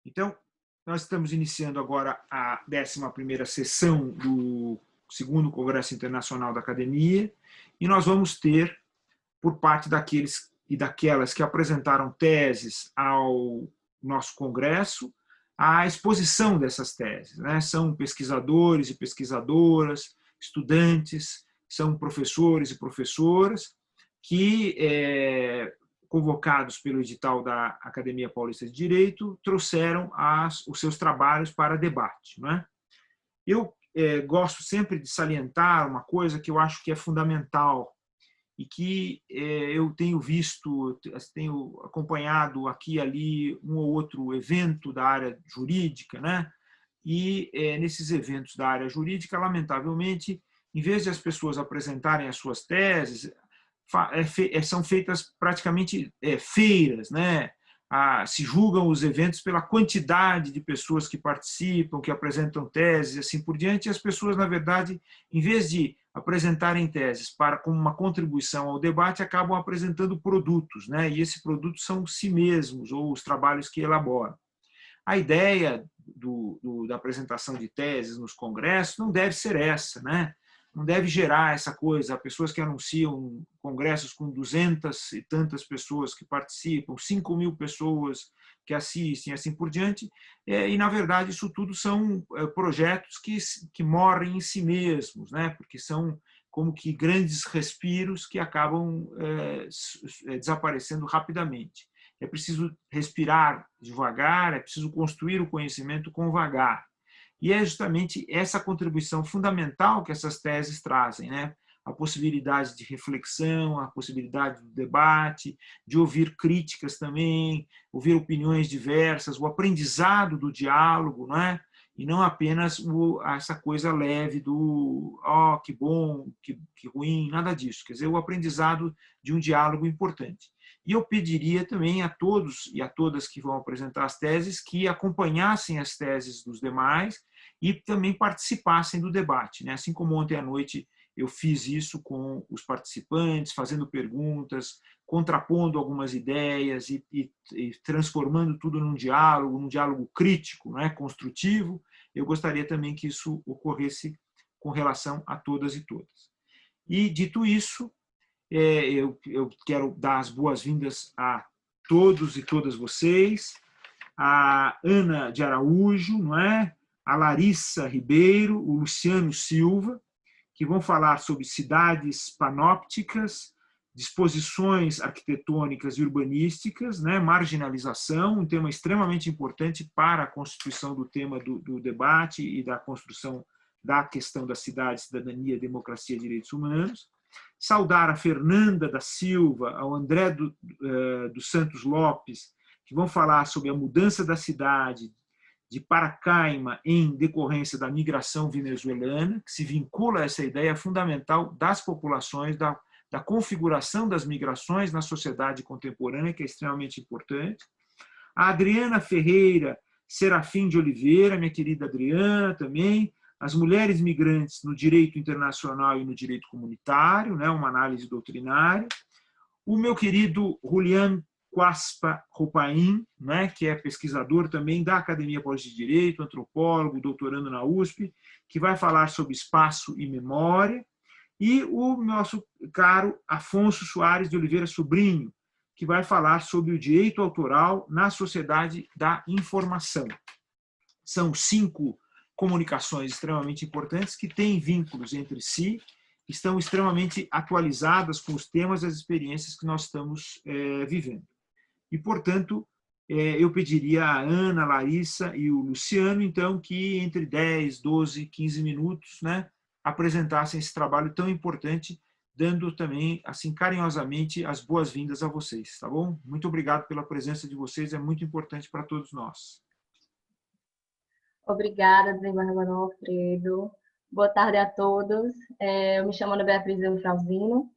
Então, nós estamos iniciando agora a 11ª sessão do segundo Congresso Internacional da Academia e nós vamos ter, por parte daqueles e daquelas que apresentaram teses ao nosso congresso, a exposição dessas teses, né? São pesquisadores e pesquisadoras, estudantes, são professores e professoras que, convocados pelo edital da Academia Paulista de Direito, trouxeram os seus trabalhos para debate, não é? Eu gosto sempre de salientar uma coisa que eu acho que é fundamental e que eu tenho visto, tenho acompanhado aqui e ali um ou outro evento da área jurídica, né? E nesses eventos da área jurídica, lamentavelmente, em vez de as pessoas apresentarem as suas teses, são feitas praticamente feiras, né? Se julgam os eventos pela quantidade de pessoas que participam, que apresentam teses e assim por diante, e as pessoas, na verdade, em vez de apresentarem teses como uma contribuição ao debate, acabam apresentando produtos, né? E esses produtos são si mesmos, ou os trabalhos que elaboram. A ideia da apresentação de teses nos congressos não deve ser essa, né? Não deve gerar essa coisa, pessoas que anunciam congressos com 200 e tantas pessoas que participam, 5.000 pessoas que assistem, assim por diante, e, na verdade, isso tudo são projetos que morrem em si mesmos, né? Porque são como que grandes respiros que acabam desaparecendo rapidamente. É preciso respirar devagar, é preciso construir o conhecimento com vagar. E é justamente essa contribuição fundamental que essas teses trazem, né? A possibilidade de reflexão, a possibilidade do debate, de ouvir críticas também, ouvir opiniões diversas, o aprendizado do diálogo, não é? E não apenas essa coisa leve do que bom, que ruim, nada disso. Quer dizer, o aprendizado de um diálogo importante. E eu pediria também a todos e a todas que vão apresentar as teses que acompanhassem as teses dos demais e também participassem do debate, né? Assim como ontem à noite eu fiz isso com os participantes, fazendo perguntas, contrapondo algumas ideias e transformando tudo num diálogo crítico, né? Construtivo. Eu gostaria também que isso ocorresse com relação a todas e todas. E, dito isso, eu quero dar as boas-vindas a todos e todas vocês, a Ana de Araújo, não é? A Larissa Ribeiro, o Luciano Silva, que vão falar sobre cidades panópticas, disposições arquitetônicas e urbanísticas, né? Marginalização, um tema extremamente importante para a constituição do tema do debate e da construção da questão da cidade, cidadania, democracia e direitos humanos. Saudar a Fernanda da Silva, ao André dos Santos Lopes, que vão falar sobre a mudança da cidade de Paracaima em decorrência da migração venezuelana, que se vincula a essa ideia fundamental das populações, da configuração das migrações na sociedade contemporânea, que é extremamente importante. A Adriana Ferreira Serafim de Oliveira, minha querida Adriana também, as mulheres migrantes no direito internacional e no direito comunitário, né, uma análise doutrinária. O meu querido Julián Quaspa Ropain, né, que é pesquisador também da Academia Paulista de Direito, antropólogo, doutorando na USP, que vai falar sobre espaço e memória. E o nosso caro Afonso Soares de Oliveira Sobrinho, que vai falar sobre o direito autoral na sociedade da informação. São 5 comunicações extremamente importantes que têm vínculos entre si, estão extremamente atualizadas com os temas e as experiências que nós estamos vivendo. E, portanto, eu pediria a Ana, a Larissa e o Luciano, então, que entre 10, 12, 15 minutos, né, apresentassem esse trabalho tão importante, dando também, assim, carinhosamente, as boas-vindas a vocês, tá bom? Muito obrigado pela presença de vocês, é muito importante para todos nós. Obrigada, Zé Bárbara Alfredo. Boa tarde a todos. Eu me chamo Ana Beatriz Eufrazino.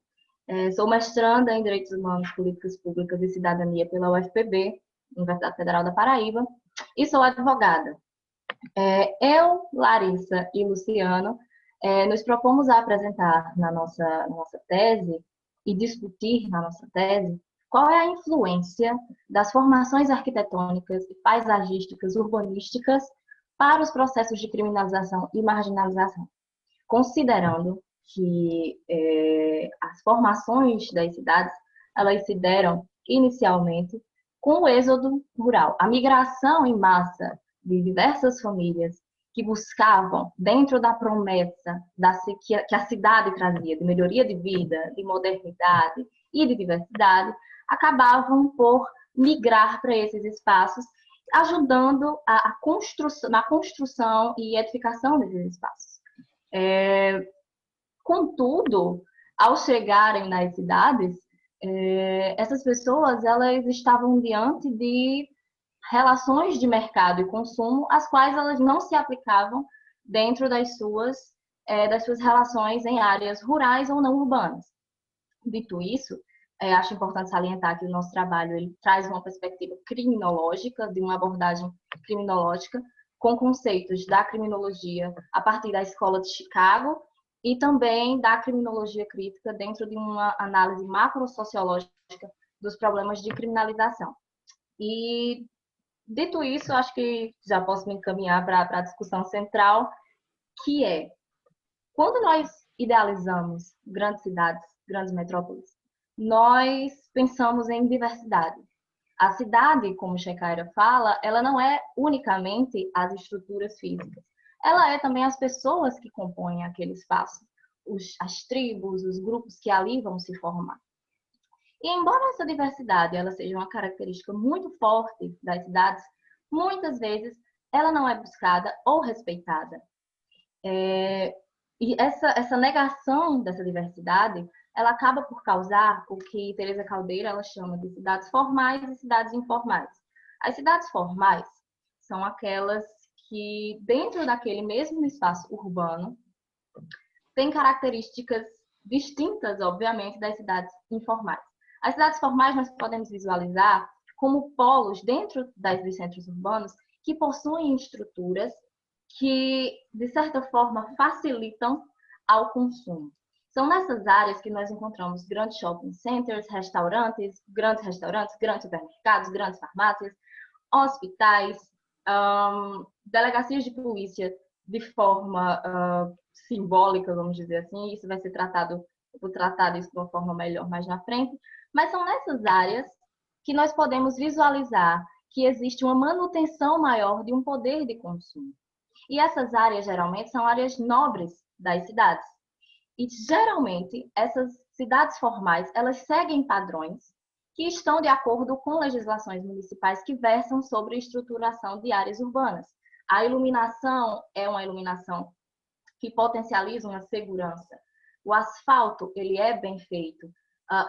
Sou mestranda em Direitos Humanos, Políticas Públicas e Cidadania pela UFPB, Universidade Federal da Paraíba, e sou advogada. Eu, Larissa e Luciano nos propomos a apresentar na nossa tese e discutir na nossa tese qual é a influência das formações arquitetônicas e paisagísticas urbanísticas para os processos de criminalização e marginalização, considerando que as formações das cidades, elas se deram inicialmente com o êxodo rural, a migração em massa de diversas famílias que buscavam, dentro da promessa que a cidade trazia, de melhoria de vida, de modernidade e de diversidade, acabavam por migrar para esses espaços, ajudando na construção e edificação desses espaços. Contudo, ao chegarem nas cidades, essas pessoas elas estavam diante de relações de mercado e consumo, as quais elas não se aplicavam dentro das suas relações em áreas rurais ou não urbanas. Dito isso, acho importante salientar que o nosso trabalho ele traz uma perspectiva criminológica, de uma abordagem criminológica, com conceitos da criminologia a partir da Escola de Chicago e também da criminologia crítica dentro de uma análise macrosociológica dos problemas de criminalização. E, dito isso, acho que já posso me encaminhar para a discussão central, que é, quando nós idealizamos grandes cidades, grandes metrópoles, nós pensamos em diversidade. A cidade, como Shekhar fala, ela não é unicamente as estruturas físicas. Ela é também as pessoas que compõem aquele espaço, as tribos, os grupos que ali vão se formar. E embora essa diversidade ela seja uma característica muito forte das cidades, muitas vezes ela não é buscada ou respeitada. E essa negação dessa diversidade, ela acaba por causar o que Teresa Caldeira ela chama de cidades formais e cidades informais. As cidades formais são aquelas que, dentro daquele mesmo espaço urbano, têm características distintas, obviamente, das cidades informais. As cidades formais nós podemos visualizar como polos dentro dos centros urbanos que possuem estruturas que, de certa forma, facilitam ao consumo. São nessas áreas que nós encontramos grandes shopping centers, grandes supermercados, grandes farmácias, hospitais, delegacias de polícia de forma simbólica, vamos dizer assim. Isso vai ser tratado, vou tratar isso de uma forma melhor mais na frente. Mas são nessas áreas que nós podemos visualizar que existe uma manutenção maior de um poder de consumo. E essas áreas, geralmente, são áreas nobres das cidades. E, geralmente, essas cidades formais, elas seguem padrões que estão de acordo com legislações municipais que versam sobre a estruturação de áreas urbanas. A iluminação é uma iluminação que potencializa uma segurança. O asfalto, ele é bem feito.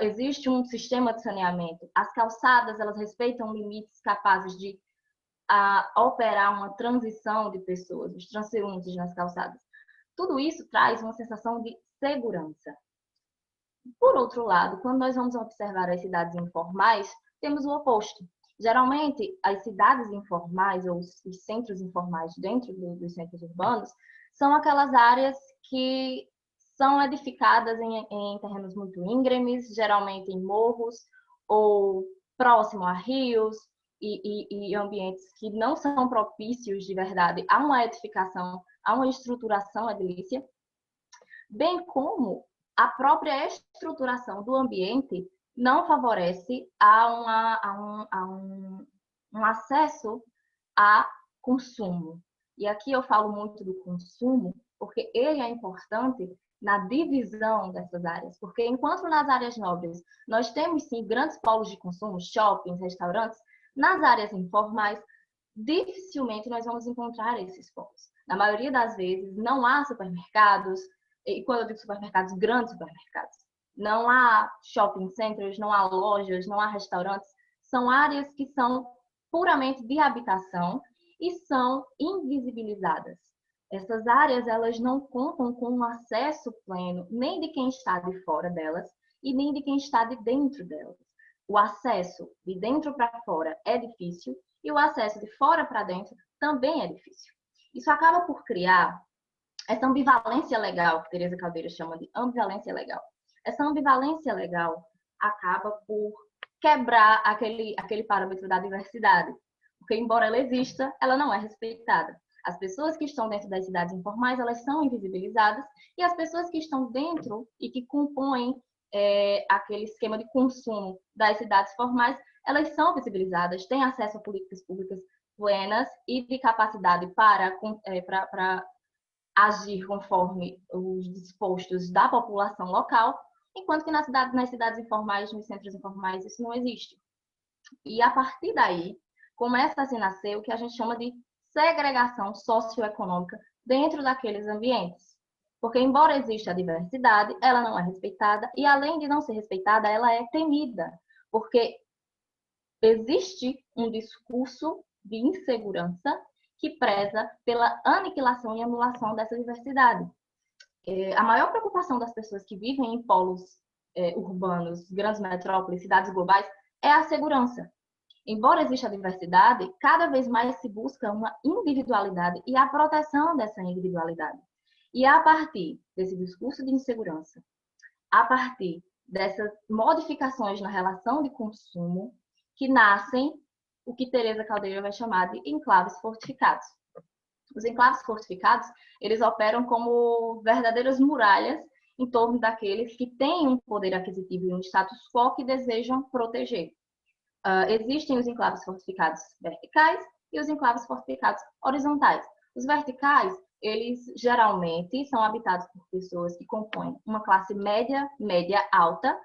Existe um sistema de saneamento. As calçadas, elas respeitam limites capazes de operar uma transição de pessoas, os transeuntes nas calçadas. Tudo isso traz uma sensação de segurança. Por outro lado, quando nós vamos observar as cidades informais, temos o oposto. Geralmente, as cidades informais ou os centros informais dentro dos centros urbanos são aquelas áreas que são edificadas em terrenos muito íngremes, geralmente em morros ou próximo a rios e ambientes que não são propícios de verdade a uma edificação, a uma estruturação edilícia, bem como a própria estruturação do ambiente não favorece um acesso a consumo. E aqui eu falo muito do consumo, porque ele é importante na divisão dessas áreas. Porque enquanto nas áreas nobres nós temos, sim, grandes polos de consumo, shoppings, restaurantes, nas áreas informais, dificilmente nós vamos encontrar esses polos. Na maioria das vezes, não há supermercados, e quando eu digo supermercados, grandes supermercados. Não há shopping centers, não há lojas, não há restaurantes. São áreas que são puramente de habitação e são invisibilizadas. Essas áreas, elas não contam com um acesso pleno nem de quem está de fora delas e nem de quem está de dentro delas. O acesso de dentro para fora é difícil e o acesso de fora para dentro também é difícil. Isso acaba por criar essa ambivalência legal, que Teresa Caldeira chama de ambivalência legal. Essa ambivalência legal acaba por quebrar aquele parâmetro da diversidade. Porque, embora ela exista, ela não é respeitada. As pessoas que estão dentro das cidades informais, elas são invisibilizadas, e as pessoas que estão dentro e que compõem aquele esquema de consumo das cidades formais, elas são visibilizadas, têm acesso a políticas públicas plenas e de capacidade para agir conforme os dispostos da população local, enquanto que nas cidades informais, nos centros informais, isso não existe. E a partir daí, começa a se nascer o que a gente chama de segregação socioeconômica dentro daqueles ambientes. Porque, embora exista a diversidade, ela não é respeitada, e além de não ser respeitada, ela é temida, porque existe um discurso de insegurança que preza pela aniquilação e anulação dessa diversidade. A maior preocupação das pessoas que vivem em polos urbanos, grandes metrópoles, cidades globais, é a segurança. Embora exista a diversidade, cada vez mais se busca uma individualidade e a proteção dessa individualidade. E a partir desse discurso de insegurança, a partir dessas modificações na relação de consumo, que nascem o que Teresa Caldeira vai chamar de enclaves fortificados. Os enclaves fortificados, eles operam como verdadeiras muralhas em torno daqueles que têm um poder aquisitivo e um status quo que desejam proteger. Existem os enclaves fortificados verticais e os enclaves fortificados horizontais. Os verticais, eles geralmente são habitados por pessoas que compõem uma classe média, média-alta,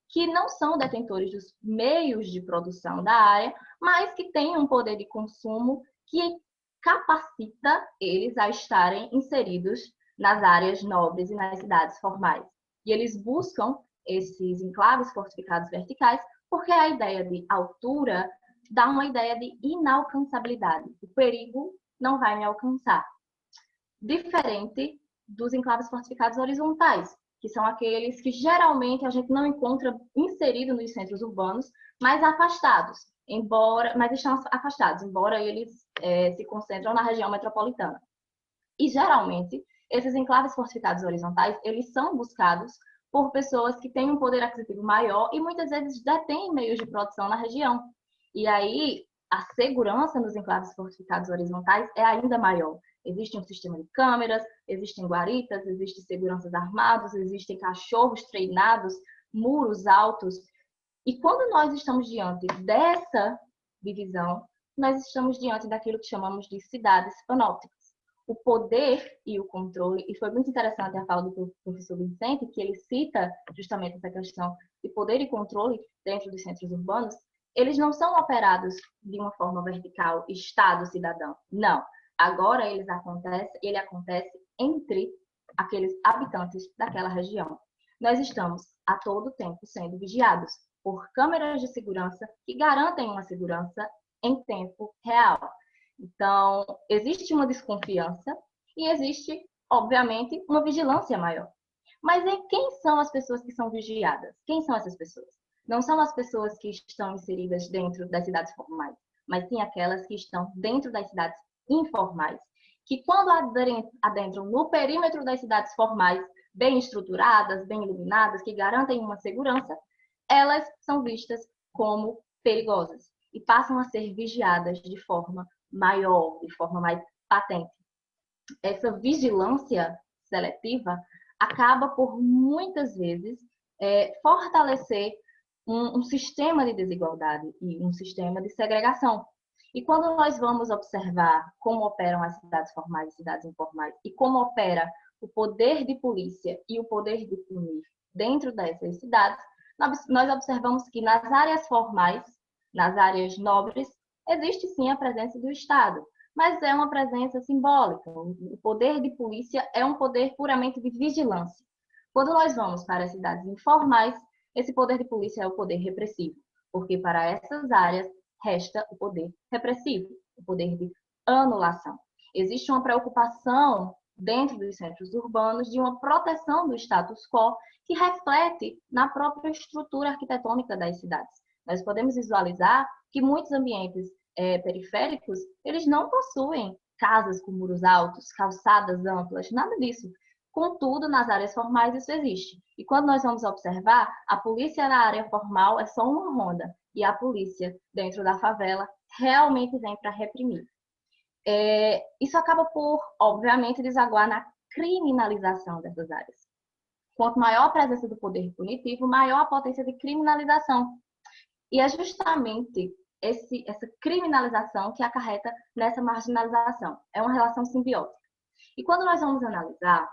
que não são detentores dos meios de produção da área, mas que têm um poder de consumo que capacita eles a estarem inseridos nas áreas nobres e nas cidades formais. E eles buscam esses enclaves fortificados verticais porque a ideia de altura dá uma ideia de inalcançabilidade. O perigo não vai me alcançar. Diferente dos enclaves fortificados horizontais, que são aqueles que geralmente a gente não encontra inseridos nos centros urbanos, mas afastados, mas estão afastados, embora eles se concentram na região metropolitana. E geralmente, esses enclaves fortificados horizontais, eles são buscados por pessoas que têm um poder aquisitivo maior e muitas vezes detêm meios de produção na região. E aí, a segurança nos enclaves fortificados horizontais é ainda maior. Existe um sistema de câmeras, existem guaritas, existem seguranças armados, existem cachorros treinados, muros altos. E quando nós estamos diante dessa divisão, nós estamos diante daquilo que chamamos de cidades panópticas. O poder e o controle, e foi muito interessante a fala do professor Vicente, que ele cita justamente essa questão de poder e controle dentro dos centros urbanos, eles não são operados de uma forma vertical, Estado-cidadão. Não. Agora ele acontece entre aqueles habitantes daquela região. Nós estamos a todo tempo sendo vigiados por câmeras de segurança que garantem uma segurança em tempo real. Então, existe uma desconfiança e existe, obviamente, uma vigilância maior. Mas quem são as pessoas que são vigiadas? Quem são essas pessoas? Não são as pessoas que estão inseridas dentro das cidades formais, mas sim aquelas que estão dentro das cidades informais, que quando adentram no perímetro das cidades formais, bem estruturadas, bem iluminadas, que garantem uma segurança, elas são vistas como perigosas e passam a ser vigiadas de forma maior, de forma mais patente. Essa vigilância seletiva acaba por, muitas vezes, fortalecer um sistema de desigualdade e um sistema de segregação. E quando nós vamos observar como operam as cidades formais e cidades informais e como opera o poder de polícia e o poder de punir dentro dessas cidades, nós observamos que nas áreas formais, nas áreas nobres, existe sim a presença do Estado, mas é uma presença simbólica. O poder de polícia é um poder puramente de vigilância. Quando nós vamos para as cidades informais, esse poder de polícia é o poder repressivo, porque para essas áreas resta o poder repressivo, o poder de anulação. Existe uma preocupação dentro dos centros urbanos de uma proteção do status quo que reflete na própria estrutura arquitetônica das cidades. Nós podemos visualizar que muitos ambientes periféricos, eles não possuem casas com muros altos, calçadas amplas, nada disso. Contudo, nas áreas formais isso existe. E quando nós vamos observar, a polícia na área formal é só uma ronda. e a polícia dentro da favela realmente vem para reprimir. Isso acaba por, obviamente, desaguar na criminalização dessas áreas. Quanto maior a presença do poder punitivo, maior a potência de criminalização. E é justamente essa criminalização que acarreta nessa marginalização. É uma relação simbiótica. E quando nós vamos analisar,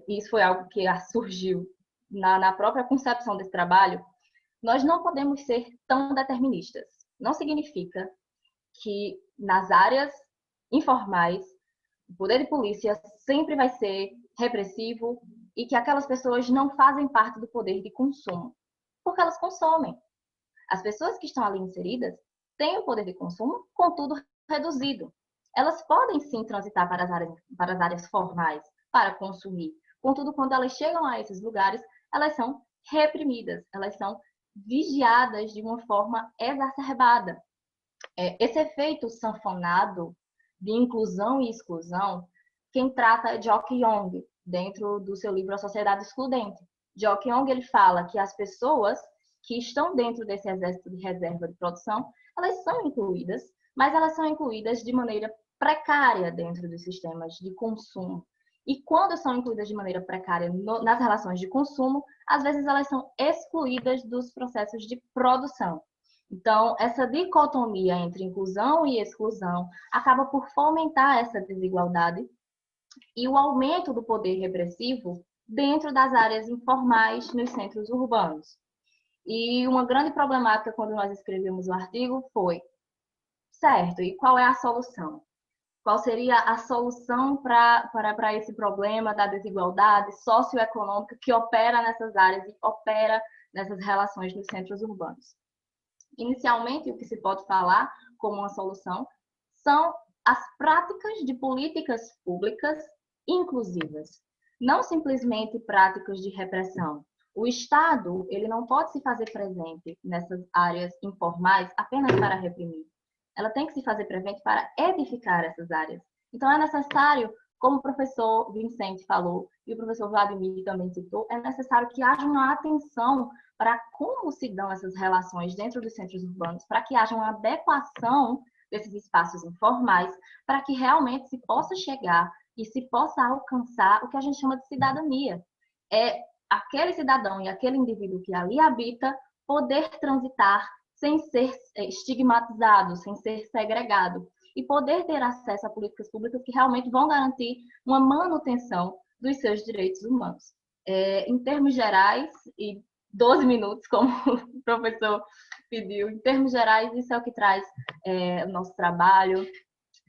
isso foi algo que surgiu na própria concepção desse trabalho, nós não podemos ser tão deterministas. Não significa que nas áreas informais, o poder de polícia sempre vai ser repressivo e que aquelas pessoas não fazem parte do poder de consumo, porque elas consomem. As pessoas que estão ali inseridas têm o poder de consumo, contudo, reduzido. Elas podem sim transitar para as áreas formais, para consumir. Contudo, quando elas chegam a esses lugares, elas são reprimidas, elas são vigiadas de uma forma exacerbada. Esse efeito sanfonado de inclusão e exclusão, quem trata é Jock Young, dentro do seu livro A Sociedade Excludente. Jock Young, ele fala que as pessoas que estão dentro desse exército de reserva de produção, elas são incluídas, mas elas são incluídas de maneira precária dentro dos sistemas de consumo. E quando são incluídas de maneira precária nas relações de consumo, às vezes elas são excluídas dos processos de produção. Então, essa dicotomia entre inclusão e exclusão acaba por fomentar essa desigualdade e o aumento do poder repressivo dentro das áreas informais nos centros urbanos. E uma grande problemática quando nós escrevemos o artigo foi, certo, e qual é a solução? Qual seria a solução para esse problema da desigualdade socioeconômica que opera nessas áreas e opera nessas relações nos centros urbanos? Inicialmente, o que se pode falar como uma solução são as práticas de políticas públicas inclusivas, não simplesmente práticas de repressão. O Estado, ele não pode se fazer presente nessas áreas informais apenas para reprimir. Ela tem que se fazer presente para edificar essas áreas. Então, é necessário, como o professor Vicente falou, e o professor Vladimir também citou, é necessário que haja uma atenção para como se dão essas relações dentro dos centros urbanos, para que haja uma adequação desses espaços informais, para que realmente se possa chegar e se possa alcançar o que a gente chama de cidadania. É aquele cidadão e aquele indivíduo que ali habita poder transitar sem ser estigmatizado, sem ser segregado, e poder ter acesso a políticas públicas que realmente vão garantir uma manutenção dos seus direitos humanos. Em termos gerais, e 12 minutos, como o professor pediu, em termos gerais, isso é o que traz o nosso trabalho.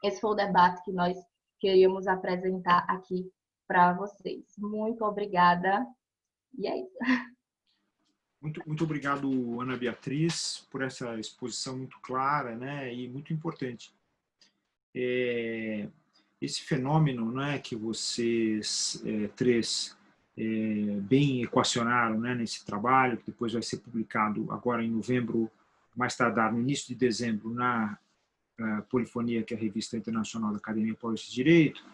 Esse foi o debate que nós queríamos apresentar aqui para vocês. Muito obrigada. E é isso. Muito obrigado, Ana Beatriz, por essa exposição muito clara, né, e muito importante. Esse fenômeno, né, que vocês três bem equacionaram, né, nesse trabalho, que depois vai ser publicado agora em novembro, mais tardar no início de dezembro, na Polifonia, que é a revista internacional da Academia Paulista de Direito,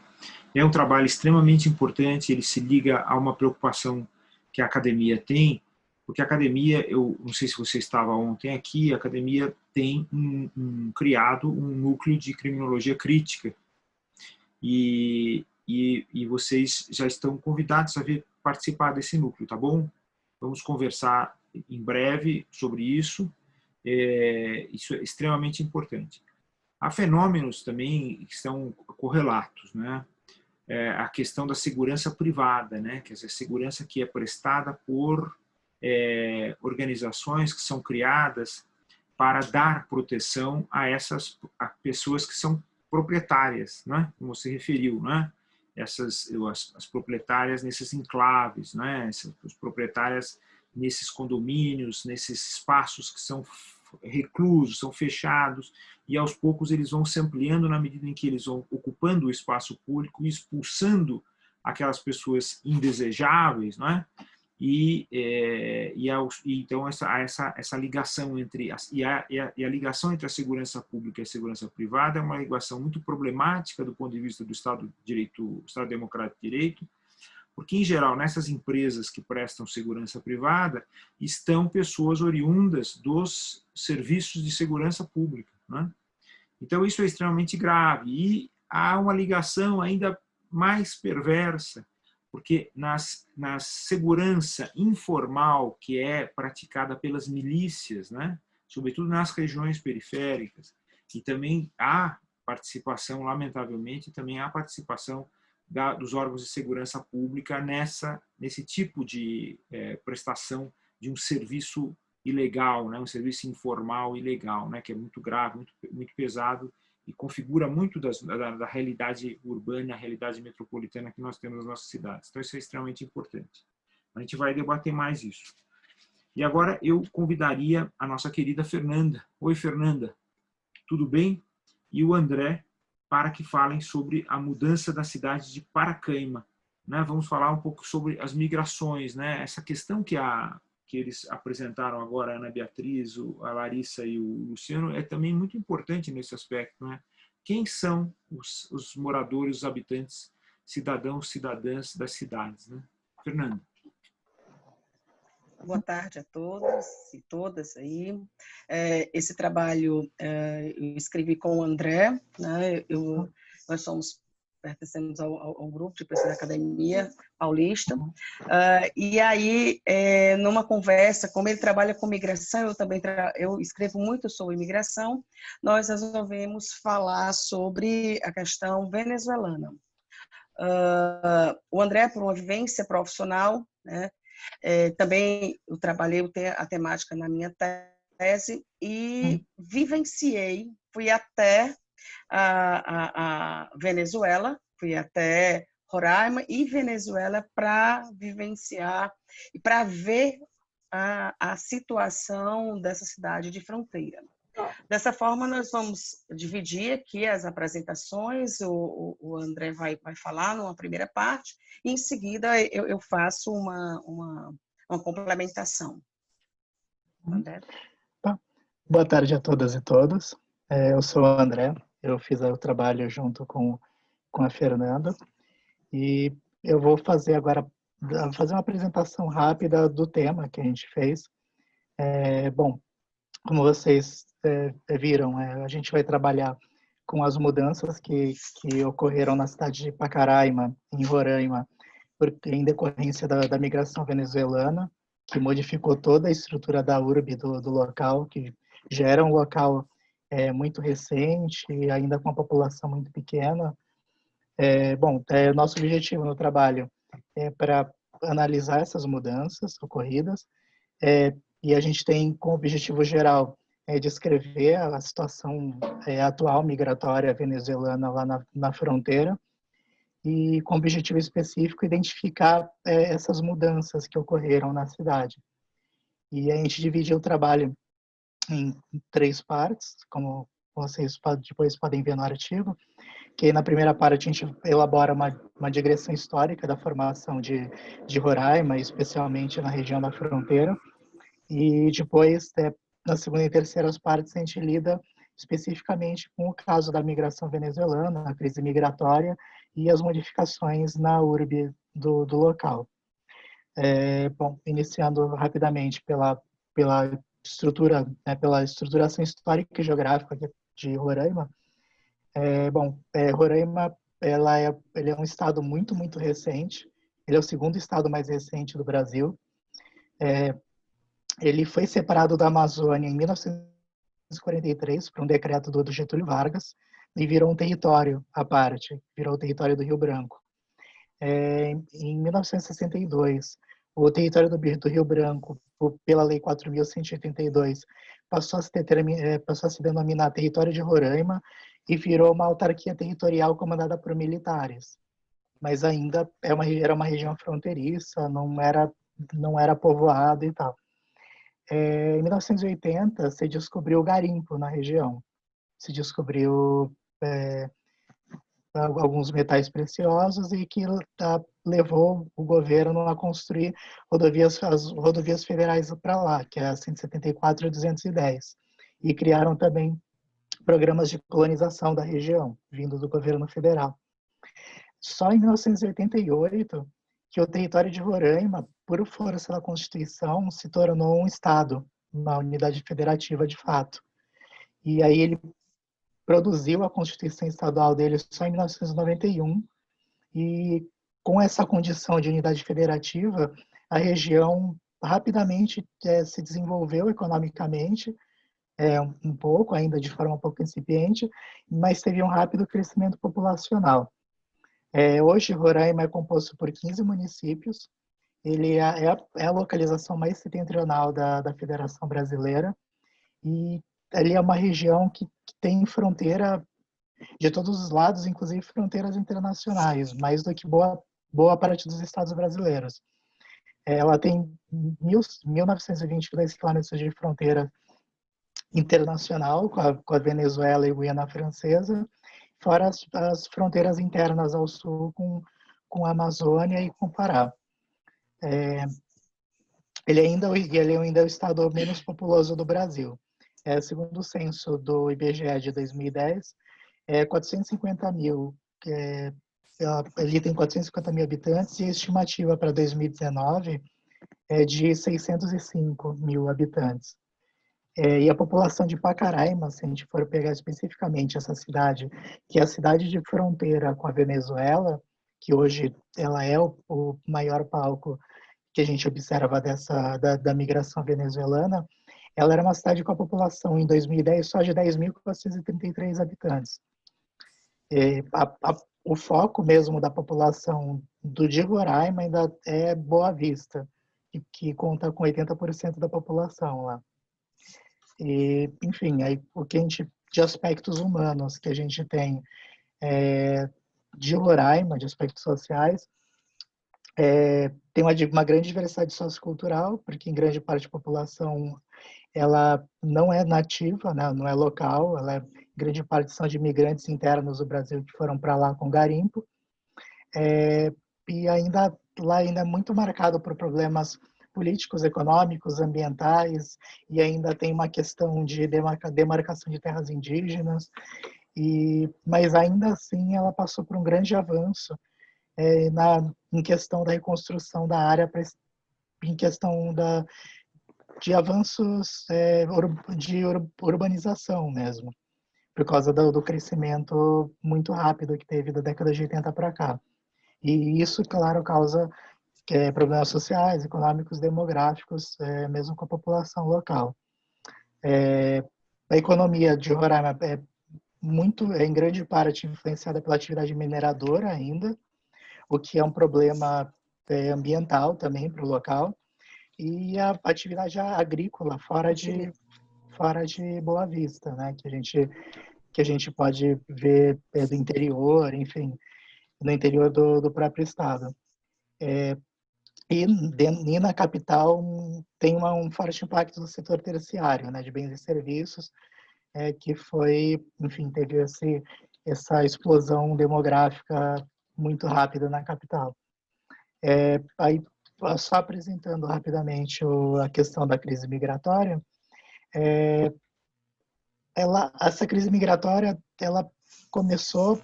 é um trabalho extremamente importante, ele se liga a uma preocupação que a academia tem, porque a academia, eu não sei se você estava ontem aqui, a academia tem criado um núcleo de criminologia crítica, e vocês já estão convidados a vir participar desse núcleo, tá bom? Vamos conversar em breve sobre isso, isso é extremamente importante. Há fenômenos também que são correlatos, né? A questão da segurança privada, né? Quer dizer, a segurança que é prestada por organizações que são criadas para dar proteção a essas pessoas que são proprietárias, né? Como você referiu, né? As proprietárias nesses enclaves, né? As proprietárias nesses condomínios, nesses espaços que são reclusos, são fechados, e aos poucos eles vão se ampliando na medida em que eles vão ocupando o espaço público e expulsando aquelas pessoas indesejáveis, né? Então essa ligação entre a ligação entre a segurança pública e a segurança privada é uma ligação muito problemática do ponto de vista do Estado de Direito, Estado Democrático de Direito, Porque, em geral, nessas empresas que prestam segurança privada, estão pessoas oriundas dos serviços de segurança pública, né? Então, isso é extremamente grave. E há uma ligação ainda mais perversa, porque na segurança informal que é praticada pelas milícias, né, sobretudo nas regiões periféricas, e também há participação, lamentavelmente, também há participação dos órgãos de segurança pública nesse tipo de prestação de um serviço ilegal, né, um serviço informal ilegal, né, que é muito grave, muito pesado e configura muito da realidade urbana, a realidade metropolitana que nós temos nas nossas cidades. Então, isso é extremamente importante. A gente vai debater mais isso. E agora eu convidaria a nossa querida Fernanda. Oi, Fernanda, tudo bem? E o André, para que falem sobre a mudança da cidade de Paracaima. Né? Vamos falar um pouco sobre as migrações, né? Essa questão que eles apresentaram agora, a Ana Beatriz, a Larissa e o Luciano, é também muito importante nesse aspecto. Né? Quem são os moradores, os habitantes, cidadãos, cidadãs das cidades? Né? Fernanda. Boa tarde a todos e todas aí. Esse trabalho eu escrevi com o André, né? Nós pertencemos ao grupo de pesquisa da Academia Paulista, e aí, numa conversa, como ele trabalha com migração, eu escrevo muito sobre imigração, nós resolvemos falar sobre a questão venezuelana. O André, por uma vivência profissional, né? Também eu trabalhei a temática na minha tese e vivenciei, fui até a Venezuela, fui até Roraima e Venezuela para vivenciar e para ver a situação dessa cidade de fronteira. Dessa forma, nós vamos dividir aqui as apresentações, o André vai falar numa primeira parte, e em seguida eu faço uma complementação. André? Tá. Boa tarde a todas e todos. Eu sou o André, eu fiz o trabalho junto com a Fernanda, e eu vou fazer agora uma apresentação rápida do tema que a gente fez. Bom, como vocês viram, a gente vai trabalhar com as mudanças que ocorreram na cidade de Pacaraima, em Roraima, em decorrência da migração venezuelana, que modificou toda a estrutura da urbe do local, que já era um local muito recente, ainda com uma população muito pequena. Nosso objetivo no trabalho é para analisar essas mudanças ocorridas, e a gente tem como objetivo geral descrever a situação atual migratória venezuelana lá na fronteira, e com objetivo específico identificar essas mudanças que ocorreram na cidade. E a gente divide o trabalho em 3 partes, como vocês depois podem ver no artigo, que na primeira parte a gente elabora uma digressão histórica da formação de Roraima, especialmente na região da fronteira, e depois, na segunda e terceira partes, a gente lida especificamente com o caso da migração venezuelana, a crise migratória e as modificações na urbe do local. Iniciando rapidamente pela estrutura, pela estruturação histórica e geográfica de Roraima. Roraima, ele é um estado muito, muito recente. Ele é o segundo estado mais recente do Brasil. Ele foi separado da Amazônia em 1943 por um decreto do Getúlio Vargas e virou um território à parte, virou o território do Rio Branco. Em 1962, o território do Rio Branco, pela Lei 4.182, passou a se denominar Território de Roraima e virou uma autarquia territorial comandada por militares. Mas ainda era uma região fronteiriça, não era povoado e tal. Em 1980, se descobriu o garimpo na região. Se descobriu alguns metais preciosos e que levou o governo a construir as rodovias federais para lá, que é a 174 e 210. E criaram também programas de colonização da região, vindo do governo federal. Só em 1988 que o território de Roraima, por força da Constituição, se tornou um estado, uma unidade federativa de fato. E aí ele produziu a Constituição Estadual dele só em 1991, e com essa condição de unidade federativa, a região rapidamente se desenvolveu economicamente, um pouco, ainda de forma um pouco incipiente, mas teve um rápido crescimento populacional. Hoje, Roraima é composto por 15 municípios, ele é a localização mais setentrional da Federação Brasileira, e ali é uma região que tem fronteira de todos os lados, inclusive fronteiras internacionais, mais do que boa parte dos estados brasileiros. Ela tem 1.922 quilômetros de fronteira internacional com a Venezuela e Guiana Francesa, fora as fronteiras internas ao sul com a Amazônia e com o Pará. Ele ainda é o estado menos populoso do Brasil. Segundo o censo do IBGE de 2010, 450 mil, ele tem 450 mil habitantes, e a estimativa para 2019 é de 605 mil habitantes. E a população de Pacaraima, se a gente for pegar especificamente essa cidade, que é a cidade de fronteira com a Venezuela, que hoje ela é o maior palco que a gente observa da migração venezuelana, ela era uma cidade com a população, em 2010, só de 10.433 habitantes. O foco mesmo da população de Roraima ainda é Boa Vista, que conta com 80% da população lá. E, enfim, aí, de aspectos humanos que a gente tem de Roraima, de aspectos sociais, tem uma grande diversidade sociocultural, porque em grande parte da população ela não é nativa, né, não é local, grande parte são de imigrantes internos do Brasil que foram para lá com garimpo, e lá ainda é muito marcado por problemas políticos, econômicos, ambientais, e ainda tem uma questão de demarcação de terras indígenas, mas ainda assim ela passou por um grande avanço em questão da reconstrução da área, em questão de avanços de urbanização mesmo, por causa do crescimento muito rápido que teve da década de 80 para cá. E isso, claro, causa problemas sociais, econômicos, demográficos, mesmo com a população local. A economia de Roraima em grande parte influenciada pela atividade mineradora ainda, o que é um problema ambiental também para o local, e a atividade agrícola fora de Boa Vista, né, que a gente pode ver do interior, enfim, no interior do próprio estado. E na capital tem um forte impacto do setor terciário, né, de bens e serviços, que enfim, teve essa explosão demográfica muito rápida na capital. Aí, só apresentando rapidamente a questão da crise migratória, essa crise migratória ela começou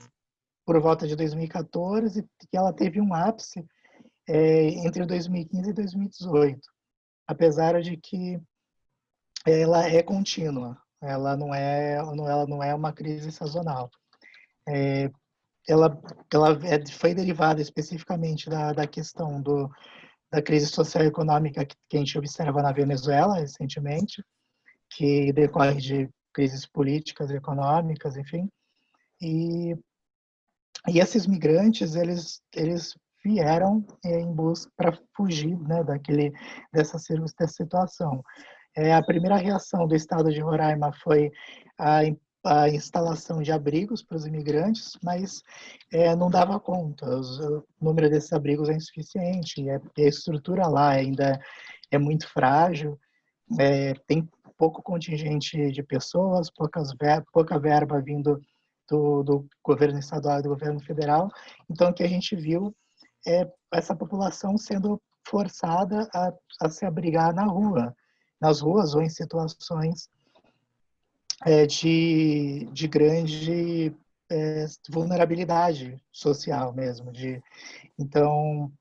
por volta de 2014 e ela teve um ápice entre 2015 e 2018, apesar de que ela é contínua, ela não é uma crise sazonal. Ela foi derivada especificamente da questão da crise social e econômica que a gente observa na Venezuela recentemente, que decorre de crises políticas e econômicas, enfim. E esses migrantes, eles vieram em busca para fugir, né, dessa situação. A primeira reação do estado de Roraima foi a instalação de abrigos para os imigrantes, mas não dava conta. O número desses abrigos é insuficiente, e a estrutura lá ainda é muito frágil, tem pouco contingente de pessoas, pouca verba vindo do governo estadual e do governo federal. Então, o que a gente viu é essa população sendo forçada a se abrigar nas ruas ou em situações de grande vulnerabilidade social mesmo. Então,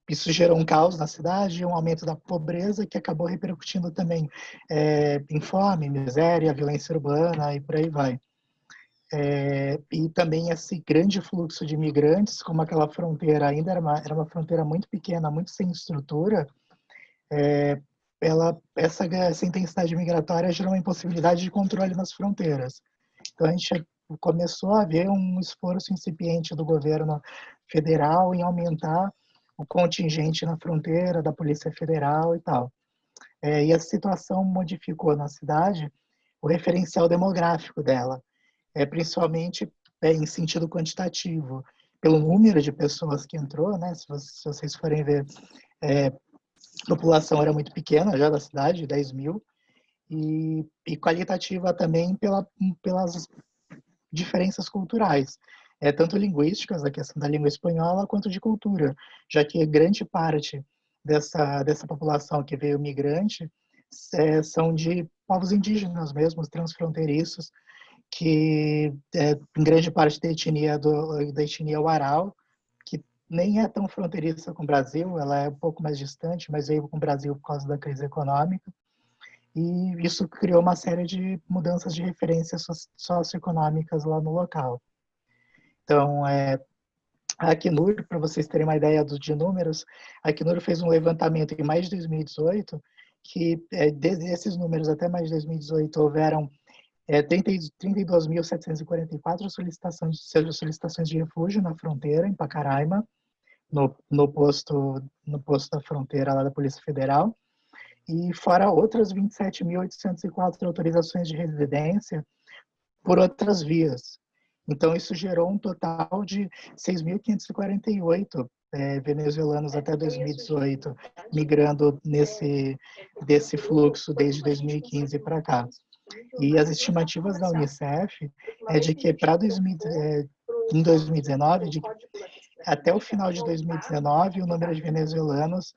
Isso gerou um caos na cidade, um aumento da pobreza que acabou repercutindo também em fome, miséria, violência urbana e por aí vai. E também esse grande fluxo de imigrantes, como aquela fronteira ainda era uma fronteira muito pequena, muito sem estrutura, essa intensidade migratória gerou uma impossibilidade de controle nas fronteiras. Então a gente começou a ver um esforço incipiente do governo federal em aumentar o contingente na fronteira da Polícia Federal e tal. E a situação modificou na cidade o referencial demográfico dela, principalmente em sentido quantitativo, pelo número de pessoas que entrou, né? Se vocês forem ver, a população era muito pequena já da cidade, 10 mil, e qualitativa também pelas diferenças culturais, tanto linguísticas, a questão da língua espanhola, quanto de cultura, já que grande parte dessa população que veio migrante são de povos indígenas mesmo, transfronteiriços, que em grande parte da etnia Warao, que nem é tão fronteiriça com o Brasil, ela é um pouco mais distante, mas veio com o Brasil por causa da crise econômica, e isso criou uma série de mudanças de referências socioeconômicas lá no local. Então, a Acnur, para vocês terem uma ideia de números, a Acnur fez um levantamento em mais de 2018, que desde esses números até mais de 2018 houveram 32.744 solicitações de refúgio na fronteira, em Pacaraima, no posto da fronteira lá da Polícia Federal, e fora outras 27.804 autorizações de residência por outras vias. Então, isso gerou um total de 6.548 venezuelanos até 2018, migrando desse fluxo desde 2015 para cá. E as estimativas da Unicef é de que em 2019, até o final de 2019, o número de venezuelanos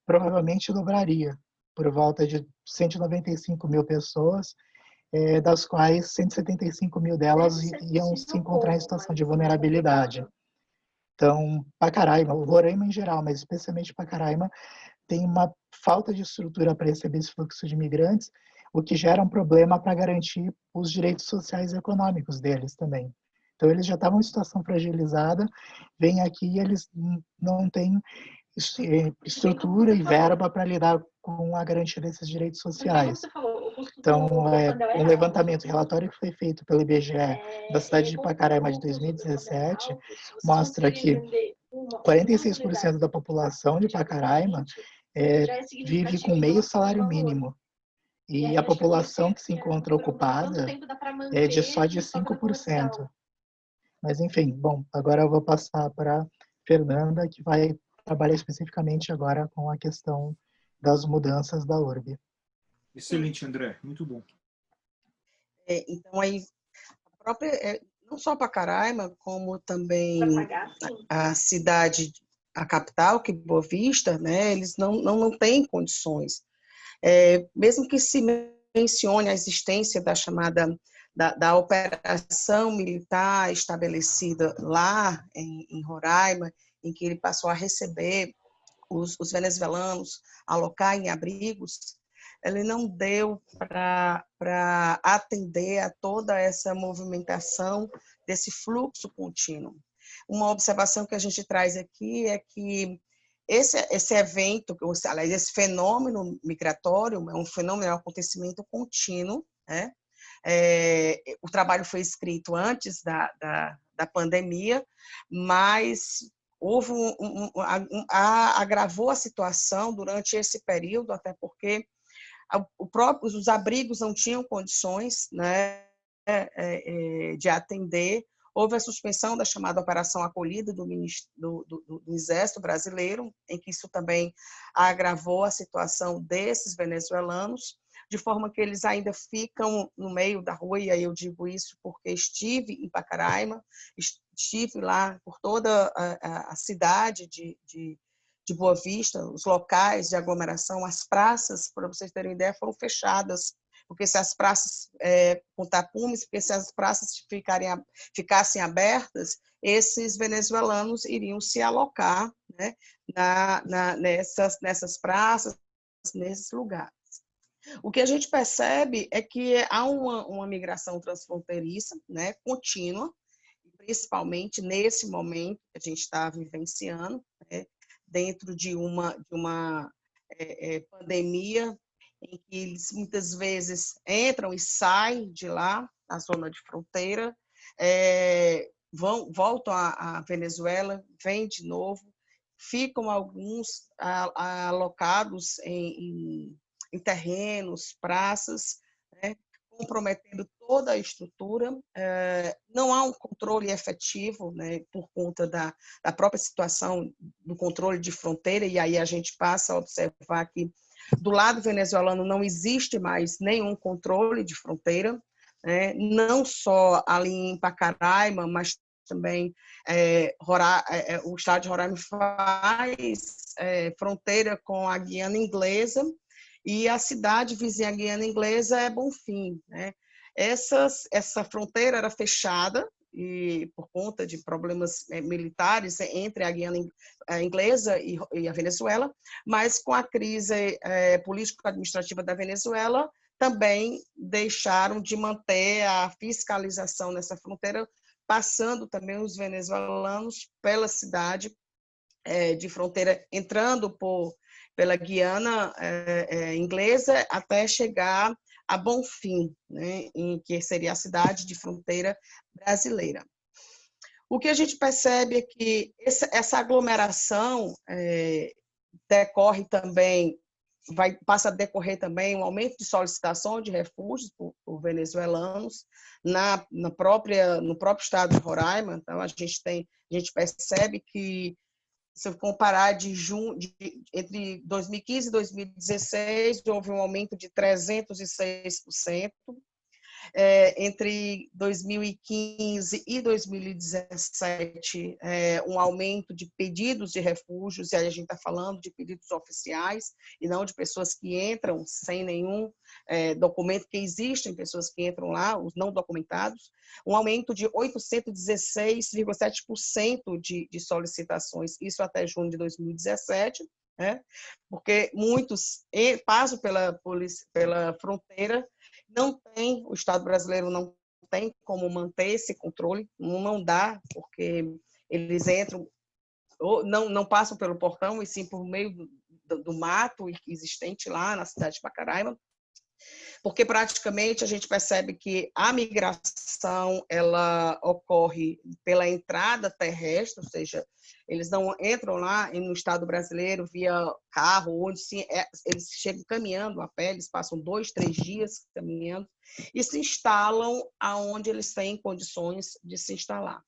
provavelmente dobraria, por volta de 195 mil pessoas, das quais 175 mil delas iam se encontrar em situação de vulnerabilidade. Então, Pacaraima, o Roraima em geral, mas especialmente Pacaraima, tem uma falta de estrutura para receber esse fluxo de imigrantes, o que gera um problema para garantir os direitos sociais e econômicos deles também. Então, eles já estavam em situação fragilizada, vêm aqui e eles não têm estrutura e verba para lidar com a garantia desses direitos sociais. Então, um levantamento, relatório que foi feito pelo IBGE da cidade de Pacaraima de 2017, mostra que 46% da população de Pacaraima vive com meio salário mínimo. E a população que se encontra ocupada é só de 5%. Mas, enfim, bom, agora eu vou passar para a Fernanda, que vai trabalhar especificamente agora com a questão das mudanças da URB. Excelente, André, muito bom. Então, aí, não só Pacaraima, como também a cidade, a capital, que Boa Vista, né, eles não têm condições. Mesmo que se mencione a existência da chamada da operação militar estabelecida lá em Roraima, em que ele passou a receber os venezuelanos, alocar em abrigos, ele não deu para atender a toda essa movimentação desse fluxo contínuo. Uma observação que a gente traz aqui é que esse evento, aliás, esse fenômeno migratório é um fenômeno, é um acontecimento contínuo, né? O trabalho foi escrito antes da pandemia, mas houve agravou a situação durante esse período, até porque os abrigos não tinham condições, né, de atender. Houve a suspensão da chamada Operação Acolhida do Exército Brasileiro, em que isso também agravou a situação desses venezuelanos, de forma que eles ainda ficam no meio da rua, e aí eu digo isso porque estive em Pacaraima, estive lá por toda a cidade de Boa Vista, os locais de aglomeração, as praças, para vocês terem ideia, foram fechadas, porque se as praças com tapumes, porque se as praças ficassem abertas, esses venezuelanos iriam se alocar, né, nessas praças, nesses lugares. O que a gente percebe é que há uma migração transfronteiriça, né, contínua, principalmente nesse momento que a gente está vivenciando, né, dentro de uma pandemia, em que eles muitas vezes entram e saem de lá, na zona de fronteira, voltam à Venezuela, vêm de novo, ficam alguns alocados em terrenos, praças, né, comprometendo toda a estrutura. Não há um controle efetivo, né, por conta da própria situação do controle de fronteira, e aí a gente passa a observar que do lado venezuelano não existe mais nenhum controle de fronteira, né, não só ali em Pacaraima, mas também o estado de Roraima faz fronteira com a Guiana Inglesa, e a cidade vizinha à Guiana Inglesa é Bonfim, né? Essa fronteira era fechada e por conta de problemas militares entre a Guiana Inglesa e a Venezuela, mas com a crise político-administrativa da Venezuela, também deixaram de manter a fiscalização nessa fronteira, passando também os venezuelanos pela cidade de fronteira, entrando pela Guiana Inglesa até chegar a Bonfim, né, que seria a cidade de fronteira brasileira. O que a gente percebe é que essa aglomeração decorre também, passa a decorrer também um aumento de solicitação de refúgios por venezuelanos no próprio estado de Roraima. Então, a gente percebe que, se eu comparar entre 2015 e 2016, houve um aumento de 306%. Entre 2015 e 2017, um aumento de pedidos de refúgios, e aí a gente está falando de pedidos oficiais, e não de pessoas que entram sem nenhum documento, que existem pessoas que entram lá, os não documentados, um aumento de 816,7% de solicitações, isso até junho de 2017, né? Porque muitos passam pela fronteira, o Estado brasileiro não tem como manter esse controle, não dá, porque eles entram, não passam pelo portão, e sim por meio do mato existente lá na cidade de Pacaraima, porque praticamente a gente percebe que a migração ela ocorre pela entrada terrestre, ou seja, eles não entram lá no Estado brasileiro via carro, onde sim, eles chegam caminhando a pé, eles passam 2, 3 dias caminhando e se instalam aonde eles têm condições de se instalar.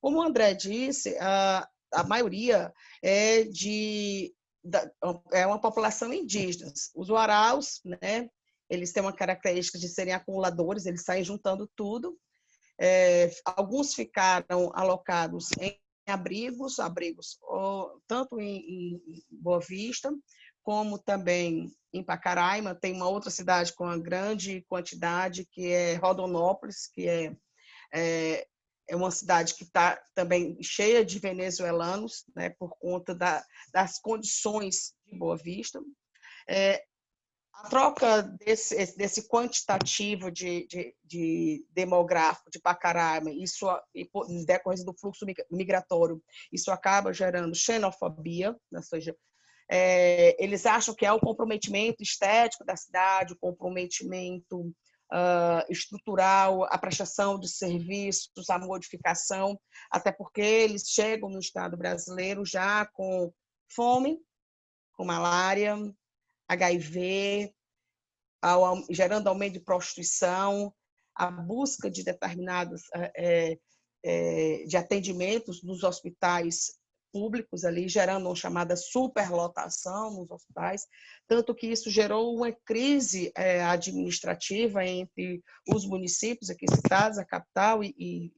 Como o André disse, a maioria é uma população indígena. Os Waraus, né, eles têm uma característica de serem acumuladores, eles saem juntando tudo. Alguns ficaram alocados em abrigos tanto em Boa Vista, como também em Pacaraima. Tem uma outra cidade com uma grande quantidade, que é Rondonópolis, que é uma cidade que está também cheia de venezuelanos, né, por conta das condições de Boa Vista. A troca desse quantitativo de demográfico de Pacaraima, isso em decorrência do fluxo migratório, isso acaba gerando xenofobia, ou seja, eles acham que é o comprometimento estético da cidade, o comprometimento estrutural, a prestação de serviços, a modificação, até porque eles chegam no Estado brasileiro já com fome, com malária, HIV, gerando aumento de prostituição, a busca de determinados de atendimentos nos hospitais públicos ali, gerando uma chamada superlotação nos hospitais, tanto que isso gerou uma crise administrativa entre os municípios aqui citados, a capital e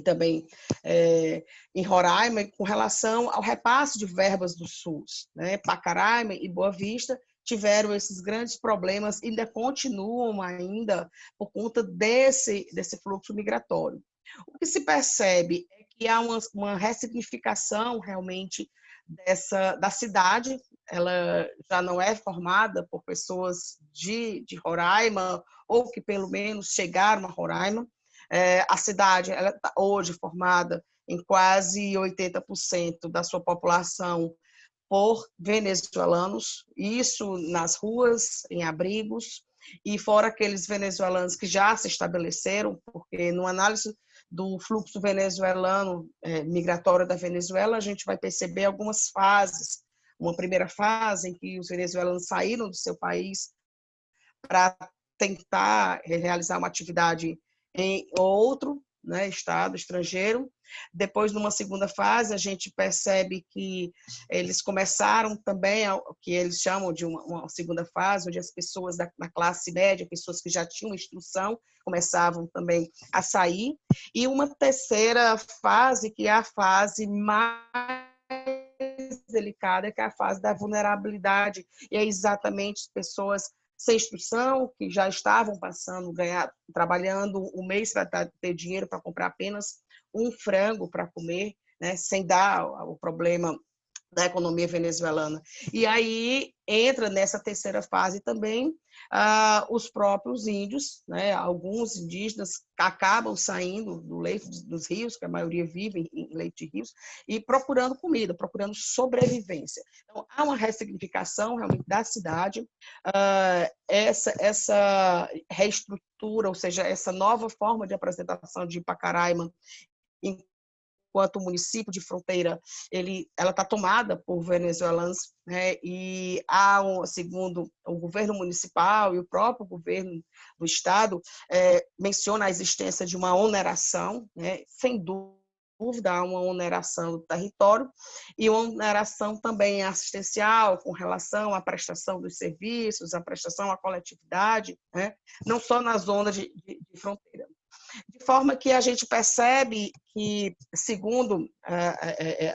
também em Roraima, com relação ao repasse de verbas do SUS, né? Pacaraima e Boa Vista tiveram esses grandes problemas e ainda continuam ainda por conta desse fluxo migratório. O que se percebe é que há uma ressignificação realmente da cidade. Ela já não é formada por pessoas de Roraima, ou que pelo menos chegaram a Roraima. A cidade ela está hoje formada em quase 80% da sua população por venezuelanos, isso nas ruas, em abrigos, e fora aqueles venezuelanos que já se estabeleceram, porque no análise do fluxo venezuelano migratório da Venezuela, a gente vai perceber algumas fases. Uma primeira fase em que os venezuelanos saíram do seu país para tentar realizar uma atividade em outro, né, estado estrangeiro. Depois, numa segunda fase, a gente percebe que eles começaram também o que eles chamam de uma segunda fase, onde as pessoas da classe média, pessoas que já tinham instrução, começavam também a sair. E uma terceira fase, que é a fase mais delicada, que é a fase da vulnerabilidade. E é exatamente pessoas sem instrução, que já estavam trabalhando um mês para ter dinheiro para comprar apenas um frango para comer, né, sem dar o problema da economia venezuelana. E aí entra nessa terceira fase também os próprios índios, né, alguns indígenas acabam saindo do leito dos rios, que a maioria vive em leito de rios, e procurando comida, procurando sobrevivência. Então, há uma ressignificação realmente da cidade, essa reestrutura, ou seja, essa nova forma de apresentação de Pacaraima enquanto o município de fronteira, ela está tomada por venezuelanos, né? E segundo o governo municipal e o próprio governo do estado, menciona a existência de uma oneração, né? Sem dúvida, há uma oneração do território e uma oneração também assistencial com relação à prestação dos serviços, à prestação à coletividade, né? Não só na zona de fronteira. De forma que a gente percebe que, segundo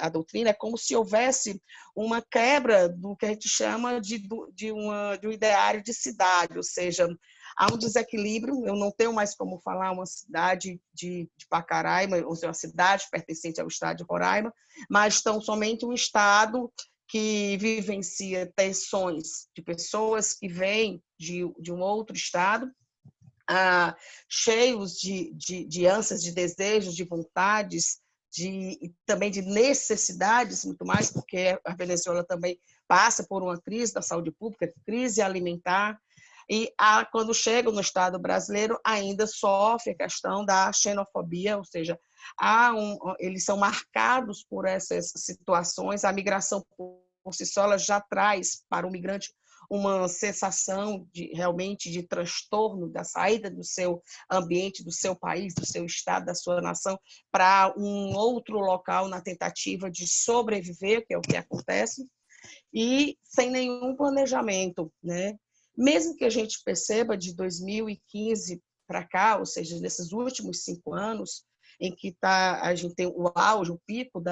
a doutrina, é como se houvesse uma quebra do que a gente chama de um ideário de cidade, ou seja, há um desequilíbrio. Eu não tenho mais como falar uma cidade de Pacaraima, ou seja, uma cidade pertencente ao estado de Roraima, mas tão somente um estado que vivencia tensões de pessoas que vêm de um outro estado, cheios de ânsias, de desejos, de vontades, e também de necessidades, muito mais, porque a Venezuela também passa por uma crise da saúde pública, crise alimentar, e quando chegam no Estado brasileiro, ainda sofre a questão da xenofobia, ou seja, eles são marcados por essas situações. A migração, por si só, ela já traz para o migrante uma sensação realmente de transtorno, da saída do seu ambiente, do seu país, do seu estado, da sua nação, para um outro local na tentativa de sobreviver, que é o que acontece, e sem nenhum planejamento, né? Mesmo que a gente perceba de 2015 para cá, ou seja, nesses últimos 5 anos, em que a gente tem o auge, o pico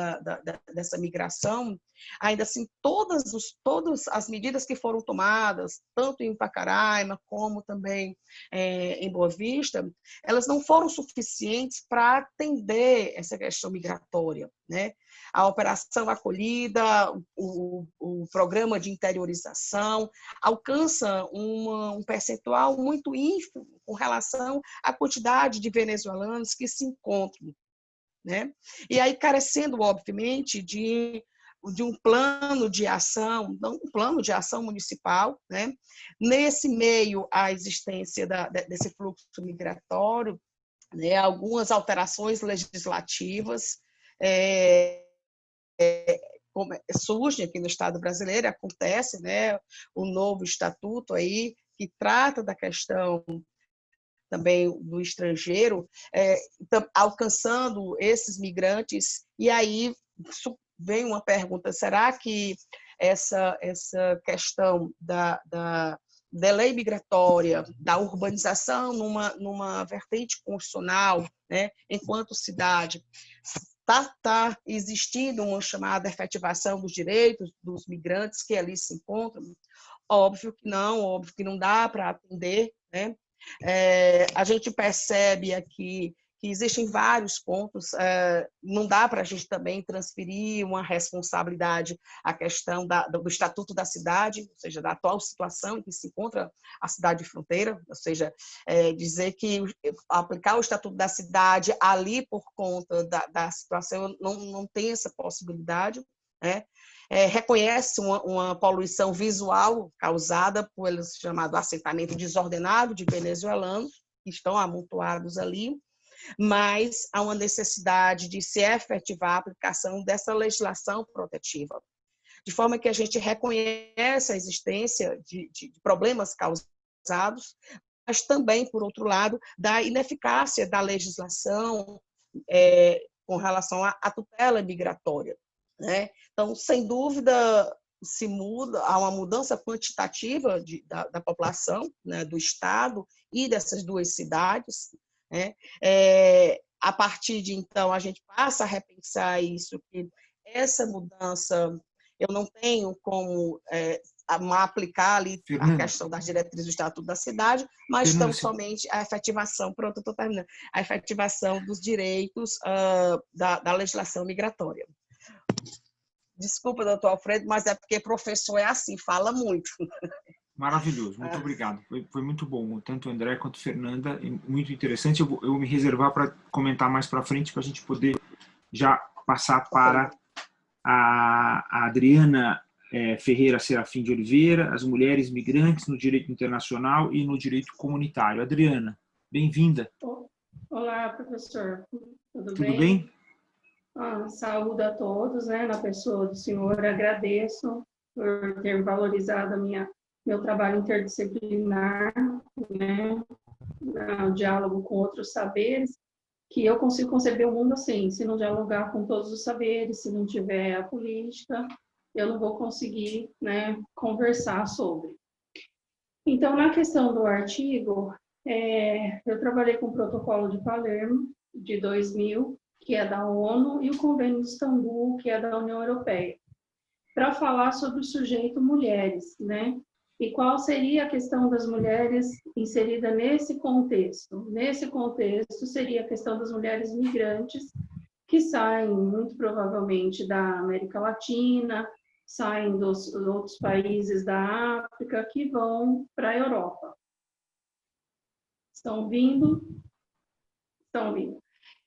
dessa migração, ainda assim, todas as medidas que foram tomadas, tanto em Pacaraima como também em Boa Vista, elas não foram suficientes para atender essa questão migratória, né? A Operação Acolhida, o programa de interiorização, alcança um percentual muito ínfimo com relação à quantidade de venezuelanos que se encontram, né? E aí carecendo, obviamente, de um plano de ação, um plano de ação municipal, né? Nesse meio, a existência desse fluxo migratório, né? Algumas alterações legislativas surgem aqui no Estado brasileiro, acontece, né? O novo estatuto aí, que trata da questão também do estrangeiro, alcançando esses migrantes. E aí vem uma pergunta: será que essa questão da lei migratória, da urbanização numa vertente constitucional, né, enquanto cidade, está existindo uma chamada efetivação dos direitos dos migrantes que ali se encontram? Óbvio que não dá para atender, né? A gente percebe aqui que existem vários pontos, não dá para a gente também transferir uma responsabilidade à questão do Estatuto da Cidade, ou seja, da atual situação em que se encontra a cidade de fronteira, ou seja, dizer que aplicar o Estatuto da Cidade ali por conta da situação não tem essa possibilidade, né? Reconhece uma poluição visual causada pelo chamado assentamento desordenado de venezuelanos, que estão amontoados ali, mas há uma necessidade de se efetivar a aplicação dessa legislação protetiva, de forma que a gente reconhece a existência de problemas causados, mas também, por outro lado, da ineficácia da legislação com relação à tutela migratória, né? Então, sem dúvida, há uma mudança quantitativa da população, né, do Estado e dessas duas cidades, né? A partir de então, a gente passa a repensar isso, que essa mudança, eu não tenho como aplicar ali a questão das diretrizes do Estatuto da Cidade, mas tão somente a efetivação, pronto, estou terminando, a efetivação dos direitos da legislação migratória. Desculpa, doutor Alfredo, mas é porque professor é assim, fala muito. Maravilhoso, muito obrigado. Foi muito bom, tanto o André quanto a Fernanda, muito interessante. Eu vou me reservar para comentar mais para frente, para a gente poder já passar para a Adriana Ferreira Serafim de Oliveira, as mulheres migrantes no direito internacional e no direito comunitário. Adriana, bem-vinda. Olá, professor. Tudo bem? Saúde a todos, né? Na pessoa do senhor, agradeço por ter valorizado meu trabalho interdisciplinar, né? O diálogo com outros saberes, que eu consigo conceber o mundo assim, se não dialogar com todos os saberes, se não tiver a política, eu não vou conseguir, né, conversar sobre. Então, na questão do artigo, eu trabalhei com o Protocolo de Palermo, de 2000, que é da ONU, e o Convênio de Istambul, que é da União Europeia, para falar sobre o sujeito mulheres, né? E qual seria a questão das mulheres inserida nesse contexto? Nesse contexto seria a questão das mulheres migrantes, que saem muito provavelmente da América Latina, saem dos outros países da África, que vão para a Europa. Estão vindo? Estão vindo.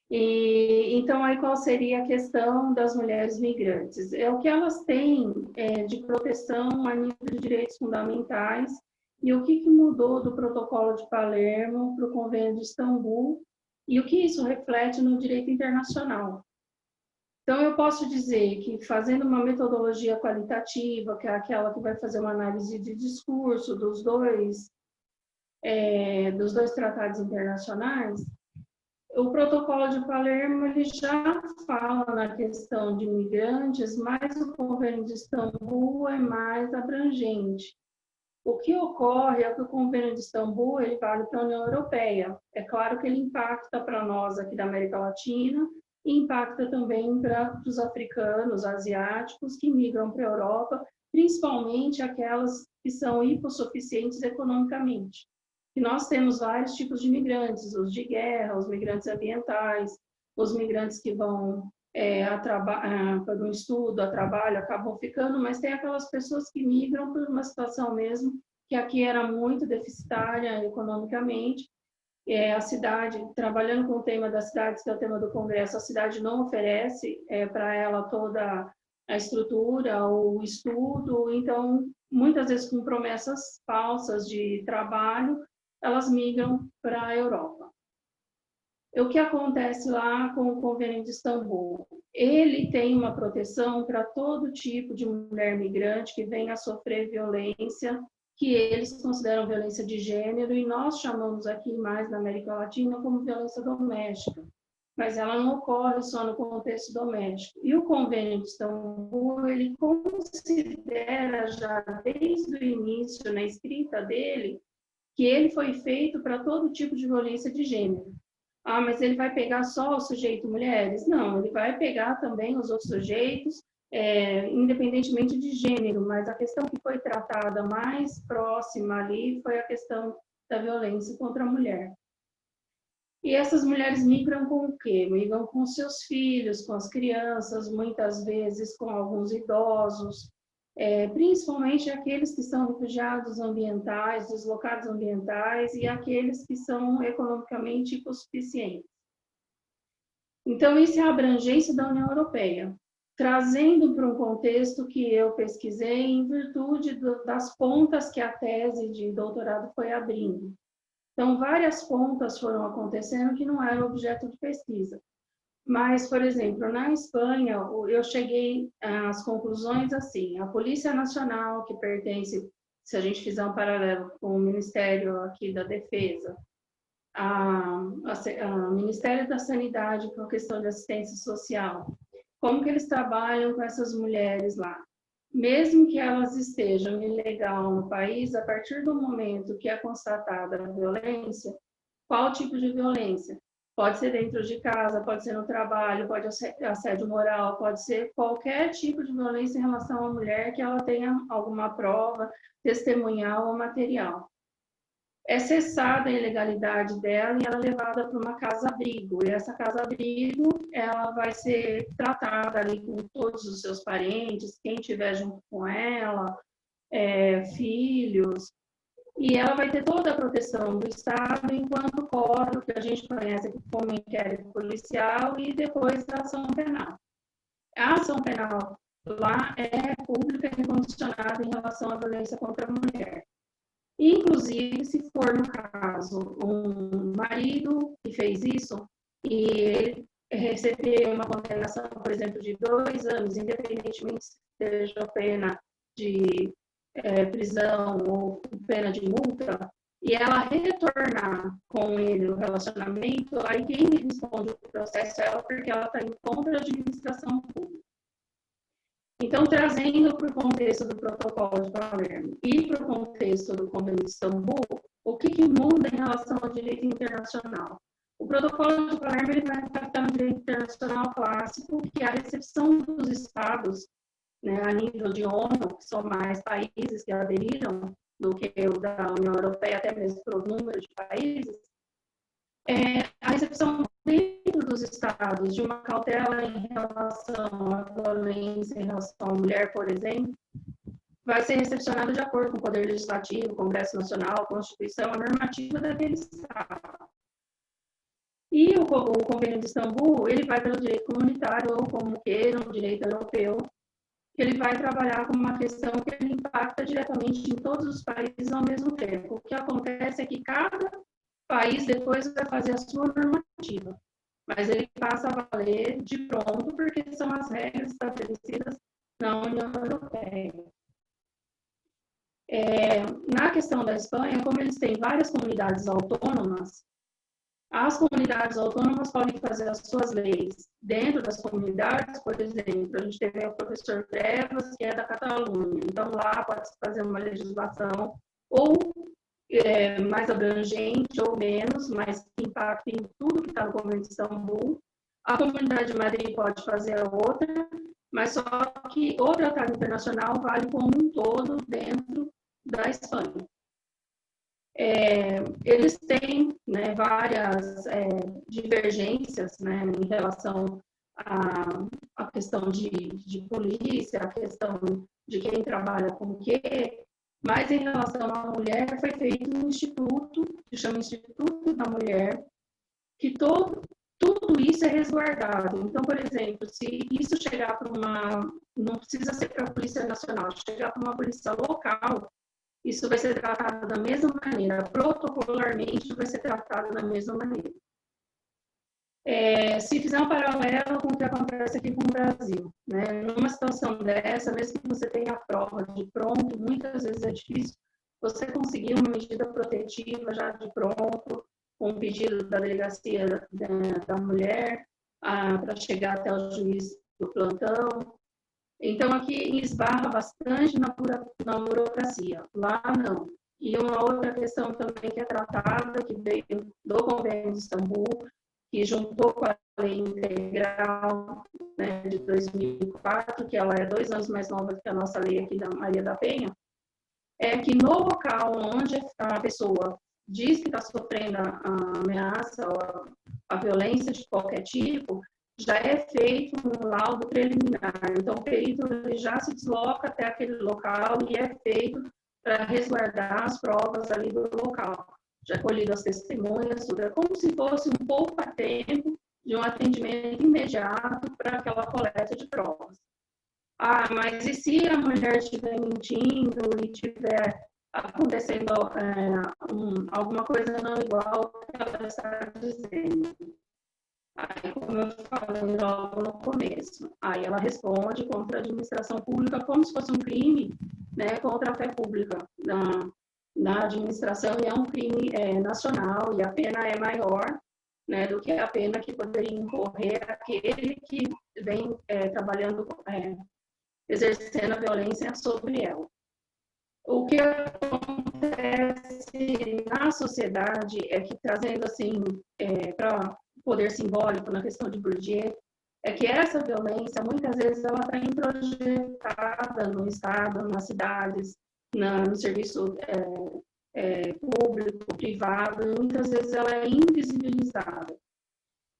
Então, aí qual seria a questão das mulheres migrantes? É o que elas têm de proteção a nível de direitos fundamentais e o que mudou do Protocolo de Palermo para o Convênio de Istambul e o que isso reflete no direito internacional. Então, eu posso dizer que, fazendo uma metodologia qualitativa, que é aquela que vai fazer uma análise de discurso dos dois tratados internacionais, o Protocolo de Palermo ele já fala na questão de migrantes, mas o Convênio de Istambul é mais abrangente. O que ocorre é que o Convênio de Istambul ele vale para a União Europeia. É claro que ele impacta para nós aqui da América Latina e impacta também para os africanos, asiáticos que migram para a Europa, principalmente aquelas que são hipossuficientes economicamente. E nós temos vários tipos de migrantes, os de guerra, os migrantes ambientais, os migrantes que vão para um estudo, a trabalho, acabam ficando, mas tem aquelas pessoas que migram por uma situação mesmo que aqui era muito deficitária economicamente. A cidade, trabalhando com o tema das cidades, que é o tema do Congresso, a cidade não oferece para ela toda a estrutura, o estudo, então, muitas vezes com promessas falsas de trabalho, elas migram para a Europa. O que acontece lá com o Convênio de Istambul? Ele tem uma proteção para todo tipo de mulher migrante que venha a sofrer violência, que eles consideram violência de gênero, e nós chamamos aqui mais na América Latina como violência doméstica. Mas ela não ocorre só no contexto doméstico. E o Convênio de Istambul, ele considera já desde o início, na escrita dele, que ele foi feito para todo tipo de violência de gênero. Mas ele vai pegar só o sujeito mulheres? Não, ele vai pegar também os outros sujeitos, independentemente de gênero, mas a questão que foi tratada mais próxima ali foi a questão da violência contra a mulher. E essas mulheres migram com o quê? Migram com seus filhos, com as crianças, muitas vezes com alguns idosos, principalmente aqueles que são refugiados ambientais, deslocados ambientais e aqueles que são economicamente hipossuficientes. Então, isso é a abrangência da União Europeia, trazendo para um contexto que eu pesquisei em virtude das pontas que a tese de doutorado foi abrindo. Então, várias pontas foram acontecendo que não eram objeto de pesquisa. Mas, por exemplo, na Espanha, eu cheguei às conclusões assim: a Polícia Nacional, que pertence, se a gente fizer um paralelo com o Ministério aqui da Defesa, o Ministério da Sanidade, com a questão de assistência social, como que eles trabalham com essas mulheres lá? Mesmo que elas estejam ilegal no país, a partir do momento que é constatada a violência, qual tipo de violência? Pode ser dentro de casa, pode ser no trabalho, pode ser assédio moral, pode ser qualquer tipo de violência em relação à mulher que ela tenha alguma prova testemunhal ou material. É cessada a ilegalidade dela e ela é levada para uma casa-abrigo. E essa casa-abrigo, ela vai ser tratada ali com todos os seus parentes, quem estiver junto com ela, filhos, e ela vai ter toda a proteção do Estado enquanto corre o que a gente conhece como inquérito policial e depois a ação penal. A ação penal lá é pública e incondicionada em relação à violência contra a mulher. Inclusive, se for, no caso, um marido que fez isso e ele receber uma condenação, por exemplo, de 2 anos, independentemente se seja pena de prisão ou pena de multa, e ela retornar com ele no relacionamento, aí quem responde o processo é ela, porque ela está em contra da administração pública. Então, trazendo para o contexto do Protocolo de Palermo e para o contexto do Convênio de Istambul, o que muda em relação ao direito internacional? O Protocolo de Palermo ele vai impactar no direito internacional clássico, que é a recepção dos Estados, né, a nível de ONU, que são mais países que aderiram do que o da União Europeia, até mesmo pelo número de países, a recepção dentro dos Estados de uma cautela em relação à violência em relação à mulher, por exemplo, vai ser recepcionada de acordo com o Poder Legislativo, Congresso Nacional, Constituição, a normativa daquele Estado. E o Convênio de Istambul, ele vai pelo direito comunitário, ou como queiram, o direito europeu, que ele vai trabalhar com uma questão que ele impacta diretamente em todos os países ao mesmo tempo. O que acontece é que cada país depois vai fazer a sua normativa, mas ele passa a valer de pronto porque são as regras estabelecidas na União Europeia. Na questão da Espanha, como eles têm várias comunidades autônomas, as comunidades autônomas podem fazer as suas leis. Dentro das comunidades, por exemplo, a gente teve o professor Trevas, que é da Catalunha. Então, lá pode-se fazer uma legislação ou mais abrangente ou menos, mas que impacte em tudo que está no Convênio de Istambul. A Comunidade de Madrid pode fazer a outra, mas só que o Tratado Internacional vale como um todo dentro da Espanha. Eles têm, né, várias divergências, né, em relação à questão de polícia, a questão de quem trabalha com o quê, mas em relação à mulher foi feito um instituto, que chama Instituto da Mulher, que tudo isso é resguardado. Então, por exemplo, se isso chegar para não precisa ser para a Polícia Nacional, chegar para uma polícia local, isso vai ser tratado da mesma maneira, protocolarmente vai ser tratado da mesma maneira. Se fizer um paralelo com o que acontece aqui com o Brasil, né? Numa situação dessa, mesmo que você tenha a prova de pronto, muitas vezes é difícil você conseguir uma medida protetiva já de pronto, com um pedido da delegacia da mulher para chegar até o juiz do plantão. Então, aqui esbarra bastante na burocracia. Lá, não. E uma outra questão também que é tratada, que veio do Convênio de Istambul, que juntou com a Lei Integral, né, de 2004, que ela é 2 anos mais nova do que a nossa lei aqui da Maria da Penha, é que no local onde a pessoa diz que está sofrendo a ameaça ou a violência de qualquer tipo, já é feito um laudo preliminar. Então, o perito ele já se desloca até aquele local e é feito para resguardar as provas ali do local. Já colhido as testemunhas, tudo. É como se fosse um poupa-tempo de um atendimento imediato para aquela coleta de provas. Ah, mas e se a mulher estiver mentindo e estiver acontecendo alguma coisa não igual ao que ela está dizendo? Aí, como eu falei logo no começo, aí ela responde contra a administração pública como se fosse um crime, né, contra a fé pública na administração, e é um crime nacional, e a pena é maior, né, do que a pena que poderia incorrer aquele que vem trabalhando, exercendo a violência sobre ela. O que acontece na sociedade é que, trazendo assim, para poder simbólico na questão de Bourdieu, é que essa violência, muitas vezes, ela está introjetada no Estado, nas cidades, no serviço público, privado, e muitas vezes ela é invisibilizada.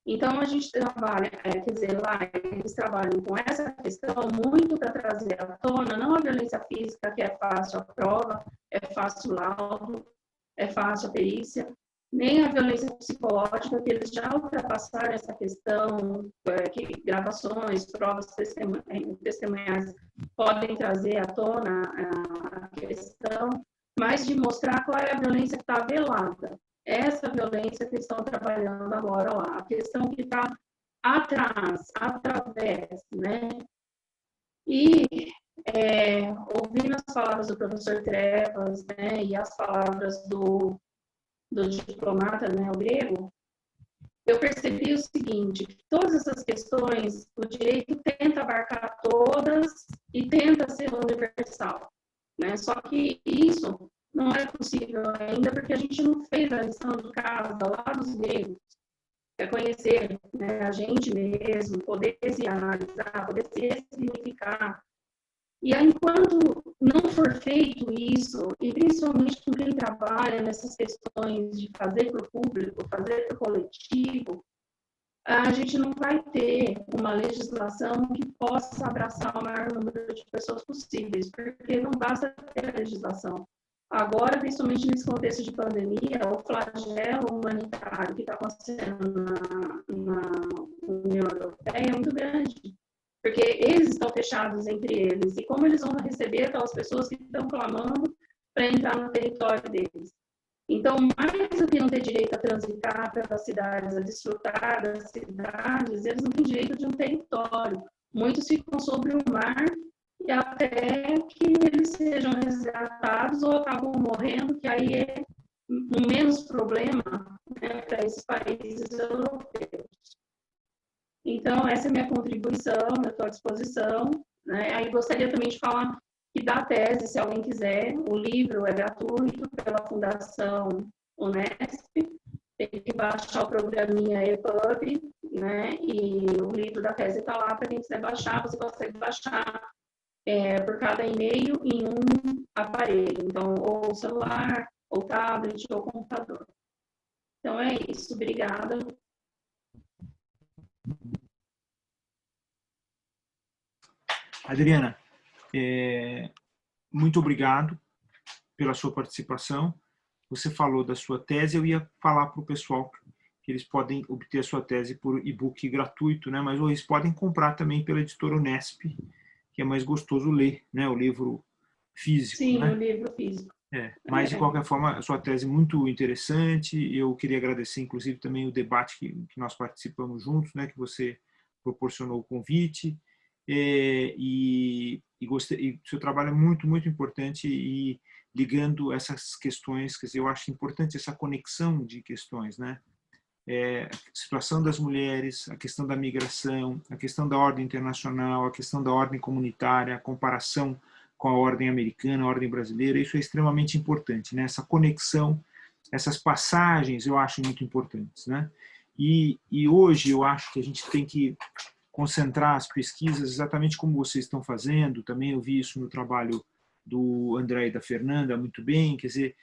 Então, a gente trabalha, quer dizer, lá eles trabalham com essa questão muito para trazer à tona, não a violência física, que é fácil a prova, é fácil o laudo, é fácil a perícia, nem a violência psicológica, que eles já ultrapassaram essa questão, que gravações, provas testemunhais podem trazer à tona a questão, mas de mostrar qual é a violência que está velada. Essa violência que estão trabalhando agora lá, a questão que está atrás, através, né? E ouvindo as palavras do professor Trevas, né, e as palavras do diplomata, né, o grego, eu percebi o seguinte, que todas essas questões, o direito tenta abarcar todas e tenta ser universal, né? Só que isso não é possível ainda porque a gente não fez a lição de casa lá dos gregos. É conhecer, né, a gente mesmo, poder se analisar, poder se ressignificar. E aí, enquanto não for feito isso, e principalmente com quem trabalha nessas questões de fazer para o público, fazer para o coletivo, a gente não vai ter uma legislação que possa abraçar o maior número de pessoas possíveis, porque não basta ter a legislação. Agora, principalmente nesse contexto de pandemia, o flagelo humanitário que está acontecendo na União Europeia é muito grande, porque eles estão fechados entre eles, e como eles vão receber aquelas pessoas que estão clamando para entrar no território deles? Então, mais do que não ter direito a transitar pelas cidades, a desfrutar das cidades, eles não têm direito de um território. Muitos ficam sobre o mar e até que eles sejam resgatados ou acabam morrendo, que aí é um menos problema, né, para esses países europeus. Então, essa é a minha contribuição, eu estou à disposição, né? Aí gostaria também de falar que dá tese, se alguém quiser, o livro é gratuito pela Fundação Unesp, tem que baixar o programinha EPUB, né? E o livro da tese está lá para quem quiser baixar, você consegue baixar por cada e-mail em um aparelho, então, ou celular, ou tablet, ou computador. Então é isso, obrigada. Adriana, muito obrigado pela sua participação. Você falou da sua tese, eu ia falar para o pessoal que eles podem obter a sua tese por e-book gratuito, né? Mas eles podem comprar também pela editora Unesp, que é mais gostoso ler, né? O livro físico. Sim, né? o livro físico. Mas, de qualquer forma, a sua tese é muito interessante. Eu queria agradecer, inclusive, também o debate que nós participamos juntos, né? Que você proporcionou o convite. E o seu trabalho é muito, muito importante e ligando essas questões, quer dizer, eu acho importante essa conexão de questões, né? A situação das mulheres, a questão da migração, a questão da ordem internacional, a questão da ordem comunitária, a comparação com a ordem americana, a ordem brasileira, isso é extremamente importante, né? Essa conexão, essas passagens eu acho muito importantes, né? E hoje eu acho que a gente tem que concentrar as pesquisas exatamente como vocês estão fazendo, também eu vi isso no trabalho do André e da Fernanda muito bem, quer dizer,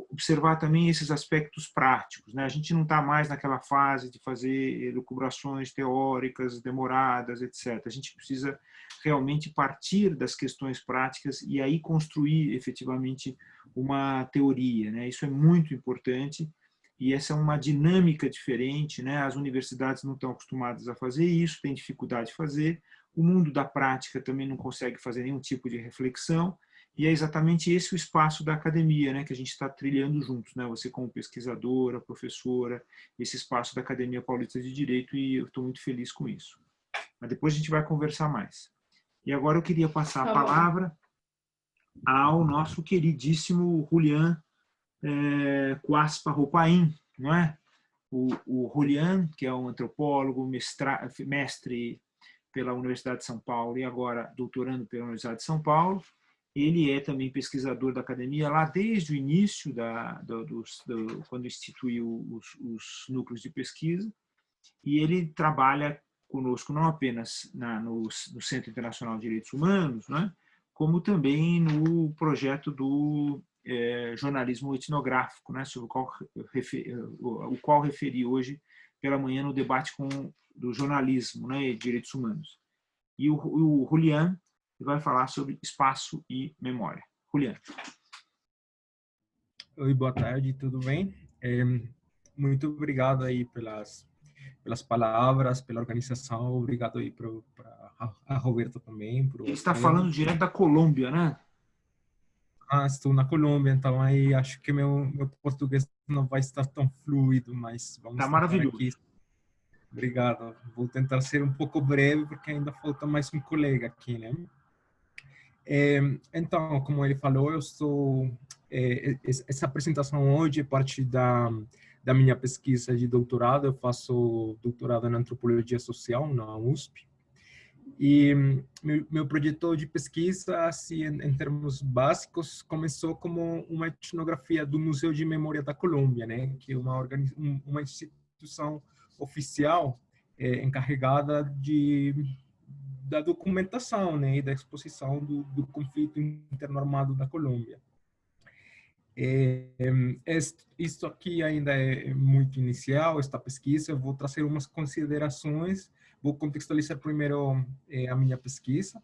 observar também esses aspectos práticos, né? A gente não está mais naquela fase de fazer elucubrações teóricas demoradas, etc. A gente precisa realmente partir das questões práticas e aí construir efetivamente uma teoria, né? Isso é muito importante e essa é uma dinâmica diferente, né? As universidades não estão acostumadas a fazer isso, têm dificuldade de fazer, o mundo da prática também não consegue fazer nenhum tipo de reflexão. E é exatamente esse o espaço da academia, né, que a gente está trilhando juntos, né? Você como pesquisadora, professora, esse espaço da Academia Paulista de Direito, e eu estou muito feliz com isso. Mas depois a gente vai conversar mais. E agora eu queria passar a palavra ao nosso queridíssimo Julián Cuaspa Roupain, não é? O Julián, que é um antropólogo, mestre pela Universidade de São Paulo e agora doutorando pela Universidade de São Paulo. Ele é também pesquisador da academia lá desde o início, quando instituiu os núcleos de pesquisa, e ele trabalha conosco não apenas no Centro Internacional de Direitos Humanos, né, como também no projeto do jornalismo etnográfico, né, sobre o qual referi hoje pela manhã no debate do jornalismo, né, e direitos humanos. E o Julián vai falar sobre espaço e memória. Julián. Oi, boa tarde, tudo bem? Muito obrigado aí pelas palavras, pela organização, obrigado aí para a Roberta também. Ele está falando direto da Colômbia, né? Estou na Colômbia, então aí acho que meu português não vai estar tão fluido, mas vamos tá tentar maravilhoso. Aqui. Obrigado. Vou tentar ser um pouco breve, porque ainda falta mais um colega aqui, né? Então, como ele falou, essa apresentação hoje é parte da minha pesquisa de doutorado. Eu faço doutorado em antropologia social na USP. E meu projeto de pesquisa, assim, em termos básicos, começou como uma etnografia do Museu de Memória da Colômbia, né, que é uma instituição oficial encarregada da documentação, né, e da exposição do conflito interno armado da Colômbia. Isso aqui ainda é muito inicial, esta pesquisa. Eu vou trazer umas considerações, vou contextualizar primeiro a minha pesquisa,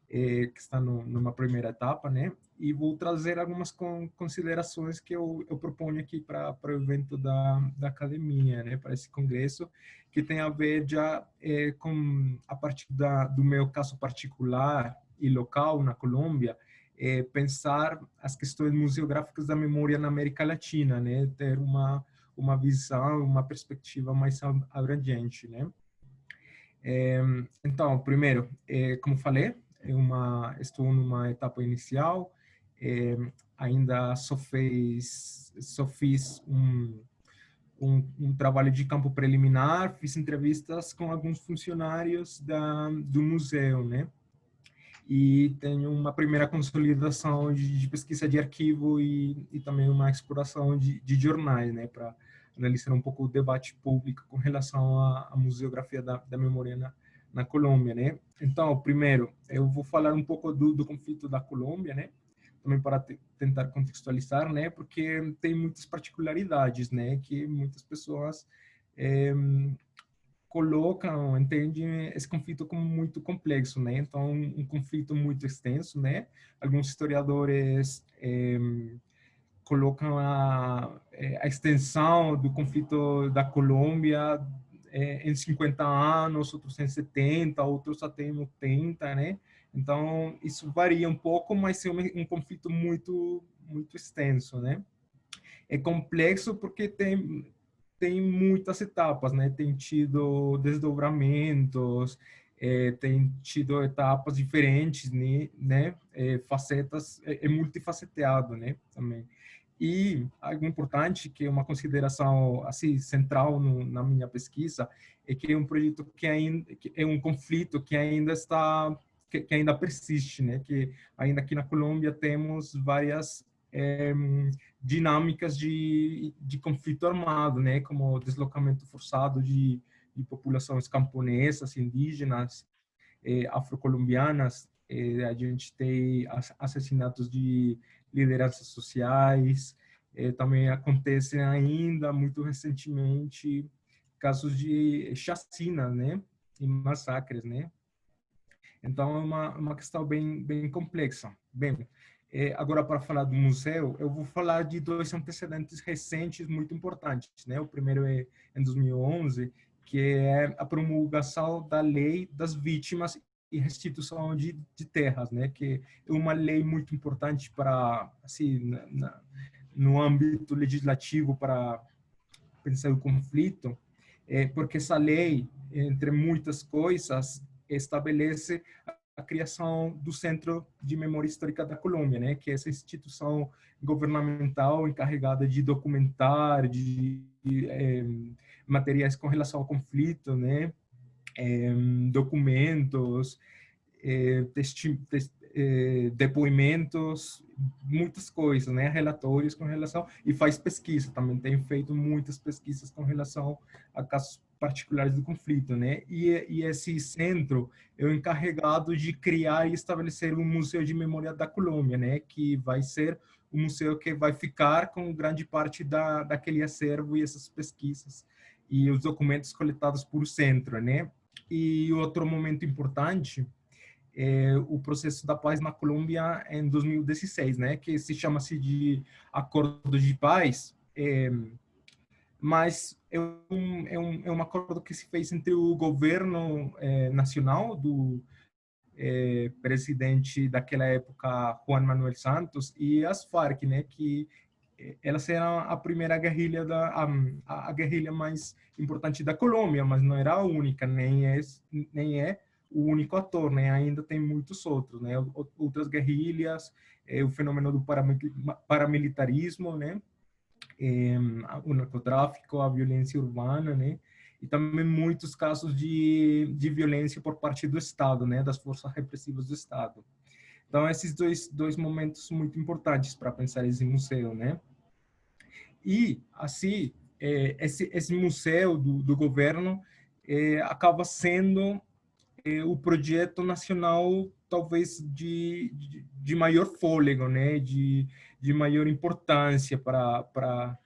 que está numa primeira etapa, né, e vou trazer algumas considerações que eu proponho aqui para o evento da academia, né, para esse congresso, que tem a ver já com, a partir do meu caso particular e local na Colômbia, pensar as questões museográficas da memória na América Latina, né, ter uma visão, uma perspectiva mais abrangente, né. Então, primeiro, como falei, estou numa etapa inicial, ainda só fiz um trabalho de campo preliminar, fiz entrevistas com alguns funcionários do museu, né? E tenho uma primeira consolidação de pesquisa de arquivo e também uma exploração de jornais, né? Para analisar um pouco o debate público com relação à museografia da memória na Colômbia, né? Então, primeiro, eu vou falar um pouco do conflito da Colômbia, né? Também para tentar contextualizar, né? Porque tem muitas particularidades, né? Que muitas pessoas entendem esse conflito como muito complexo, né? Então, um conflito muito extenso, né? Alguns historiadores colocam a extensão do conflito da Colômbia em 50 anos, outros em 70, outros até em 80, né? Então, isso varia um pouco, mas é um conflito muito, muito extenso, né? É complexo porque tem muitas etapas, né? Tem tido desdobramentos, tem tido etapas diferentes, né? Facetas, é multifaceteado, né? Também. E algo importante, que é uma consideração assim central na minha pesquisa, é que é um projeto que é um conflito que ainda está, que ainda persiste, né? Que ainda aqui na Colômbia temos várias dinâmicas de conflito armado, né? Como deslocamento forçado de populações camponesas, indígenas, afrocolombianas. A gente tem assassinatos de lideranças sociais, também acontecem ainda muito recentemente casos de chacina, né, e massacres, né. Então, é uma questão bem complexa. Bem, agora, para falar do museu, eu vou falar de dois antecedentes recentes muito importantes, né? O primeiro é em 2011, que é a promulgação da Lei das Vítimas e Restituição de Terras, né? Que é uma lei muito importante para, assim, no âmbito legislativo para pensar o conflito, porque essa lei, entre muitas coisas, estabelece a criação do Centro de Memória Histórica da Colômbia, né, que é essa instituição governamental encarregada de documentar, de materiais com relação ao conflito, né, documentos, depoimentos, muitas coisas, né, relatórios com relação, e faz pesquisa, também tem feito muitas pesquisas com relação a casos particulares do conflito, né, e esse centro é o encarregado de criar e estabelecer um museu de memória da Colômbia, né, que vai ser um museu que vai ficar com grande parte daquele acervo e essas pesquisas e os documentos coletados por o centro, né. E outro momento importante é o processo da paz na Colômbia em 2016, né, que se chama-se de Acordo de Paz, mas é um acordo que se fez entre o governo nacional do presidente daquela época, Juan Manuel Santos, e as Farc, né, que elas eram a primeira guerrilha a guerrilha mais importante da Colômbia, mas não era a única, nem é o único ator, né? Ainda tem muitos outros, né? Outras guerrilhas, o fenômeno do paramilitarismo, né? O narcotráfico, a violência urbana, né? E também muitos casos de violência por parte do Estado, né? Das forças repressivas do Estado. Então, esses dois momentos muito importantes para pensar esse museu, né? E, assim, esse museu do governo acaba sendo o projeto nacional, talvez, de maior fôlego, né? De maior importância para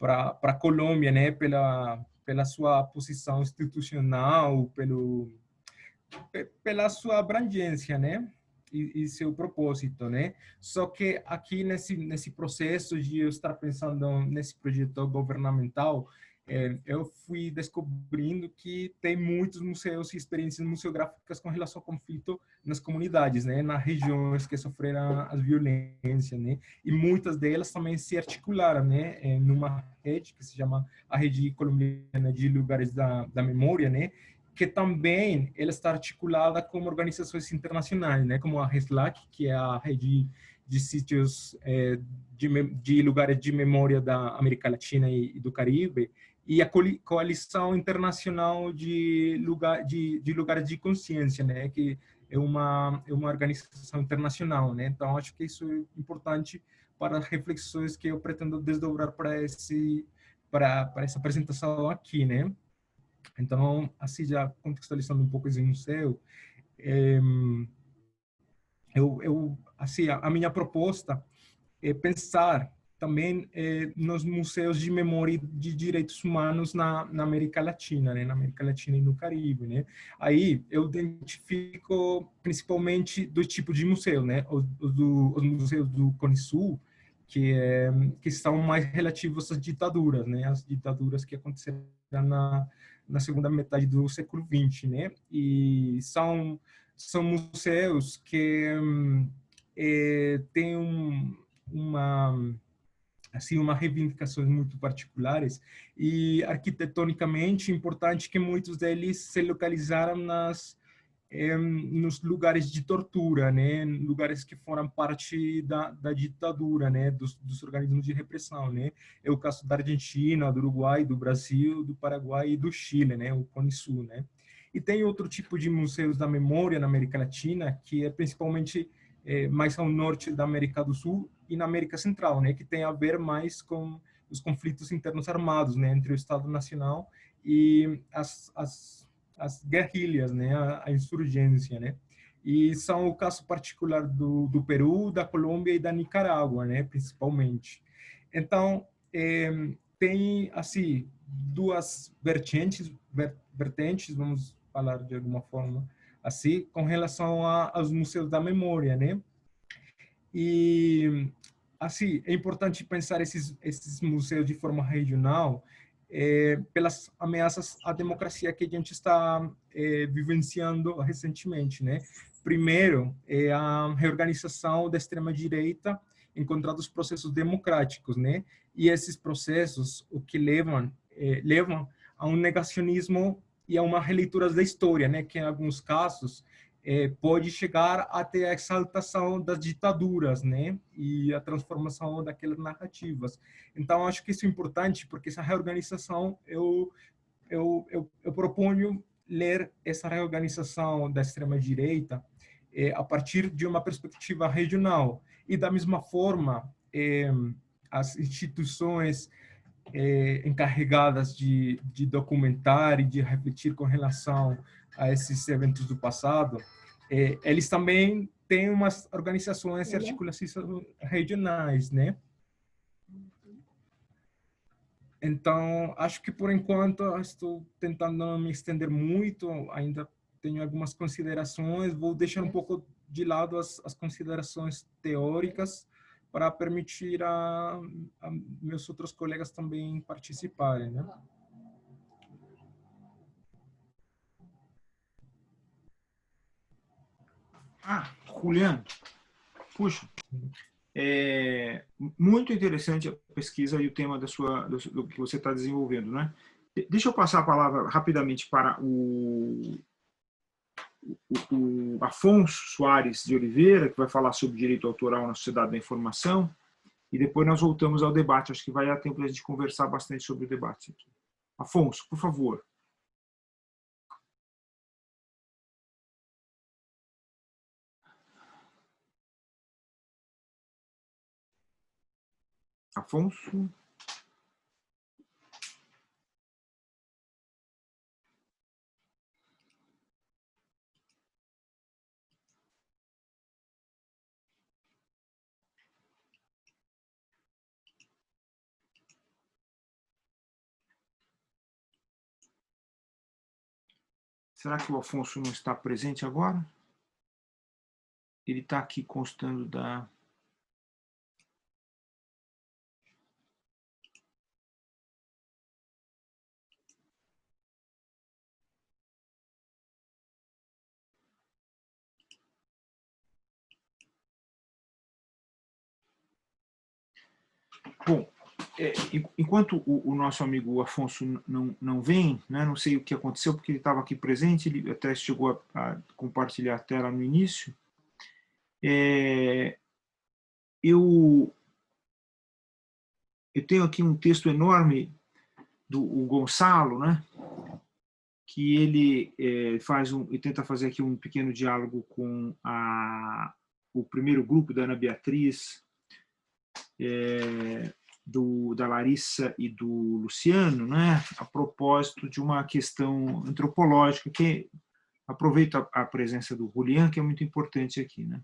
a Colômbia, né? Pela sua posição institucional, pela sua abrangência, né? E seu propósito, né? Só que aqui nesse processo de eu estar pensando nesse projeto governamental, eu fui descobrindo que tem muitos museus e experiências museográficas com relação ao conflito nas comunidades, né? Nas regiões que sofreram as violências, né? E muitas delas também se articularam, né? Numa rede que se chama a Rede Colombiana de Lugares da Memória, né? Que também ela está articulada com organizações internacionais, né, como a RESLAC, que é a rede de sítios de lugares de memória da América Latina e do Caribe, e a Coalição Internacional de Lugares de Consciência, né, que é uma organização internacional, né. Então, acho que isso é importante para as reflexões que eu pretendo desdobrar para essa apresentação aqui, né. Então, assim, já contextualizando um pouco esse museu, assim, a minha proposta é pensar também nos museus de memória de direitos humanos na América Latina, né? Na América Latina e no Caribe, né? Aí eu identifico principalmente dois tipos de museu, né? Os museus do Cone Sul, que são mais relativos às ditaduras, né? As ditaduras que aconteceram na segunda metade do século XX, né? E são museus que têm uma reivindicações muito particulares e arquitetonicamente importante que muitos deles se localizaram nos lugares de tortura, né, lugares que foram parte da ditadura, né, dos organismos de repressão, né. É o caso da Argentina, do Uruguai, do Brasil, do Paraguai e do Chile, né, o Cone Sul, né. E tem outro tipo de museus da memória na América Latina, que é principalmente mais ao norte da América do Sul e na América Central, né, que tem a ver mais com os conflitos internos armados, né, entre o Estado Nacional e as guerrilhas, né, a insurgência, né, e são o caso particular do Peru, da Colômbia e da Nicarágua, né, principalmente. Então, tem, assim, duas vertentes, vamos falar de alguma forma, assim, com relação aos museus da memória, né? E, assim, é importante pensar esses museus de forma regional, pelas ameaças à democracia que a gente está vivenciando recentemente, né? Primeiro, é a reorganização da extrema-direita encontrando os processos democráticos, né? E esses processos, o que levam a um negacionismo e a uma releitura da história, né? Que em alguns casos pode chegar até a exaltação das ditaduras, né? E a transformação daquelas narrativas. Então, acho que isso é importante, porque essa reorganização, eu proponho ler essa reorganização da extrema-direita a partir de uma perspectiva regional. E, da mesma forma, as instituições encarregadas de documentar e de refletir com relação a esses eventos do passado, eles também têm umas organizações e articulações regionais, né? Então, acho que por enquanto estou tentando não me estender muito, ainda tenho algumas considerações, vou deixar um pouco de lado as considerações teóricas para permitir a meus outros colegas também participarem, né? Juliano, puxa, muito interessante a pesquisa e o tema do que você está desenvolvendo, né? Deixa eu passar a palavra rapidamente para o Afonso Soares de Oliveira, que vai falar sobre direito autoral na sociedade da informação, e depois nós voltamos ao debate. Acho que vai dar tempo para a gente conversar bastante sobre o debate aqui. Afonso, por favor. Afonso. Será que o Afonso não está presente agora? Ele está aqui constando da... Bom, enquanto o nosso amigo Afonso não vem, né, não sei o que aconteceu, porque ele estava aqui presente, ele até chegou a compartilhar a tela no início. Eu tenho aqui um texto enorme do Gonçalo, né, que ele tenta fazer aqui um pequeno diálogo com o primeiro grupo da Ana Beatriz, da Larissa e do Luciano, né, a propósito de uma questão antropológica, que aproveito a presença do Julián, que é muito importante aqui, né.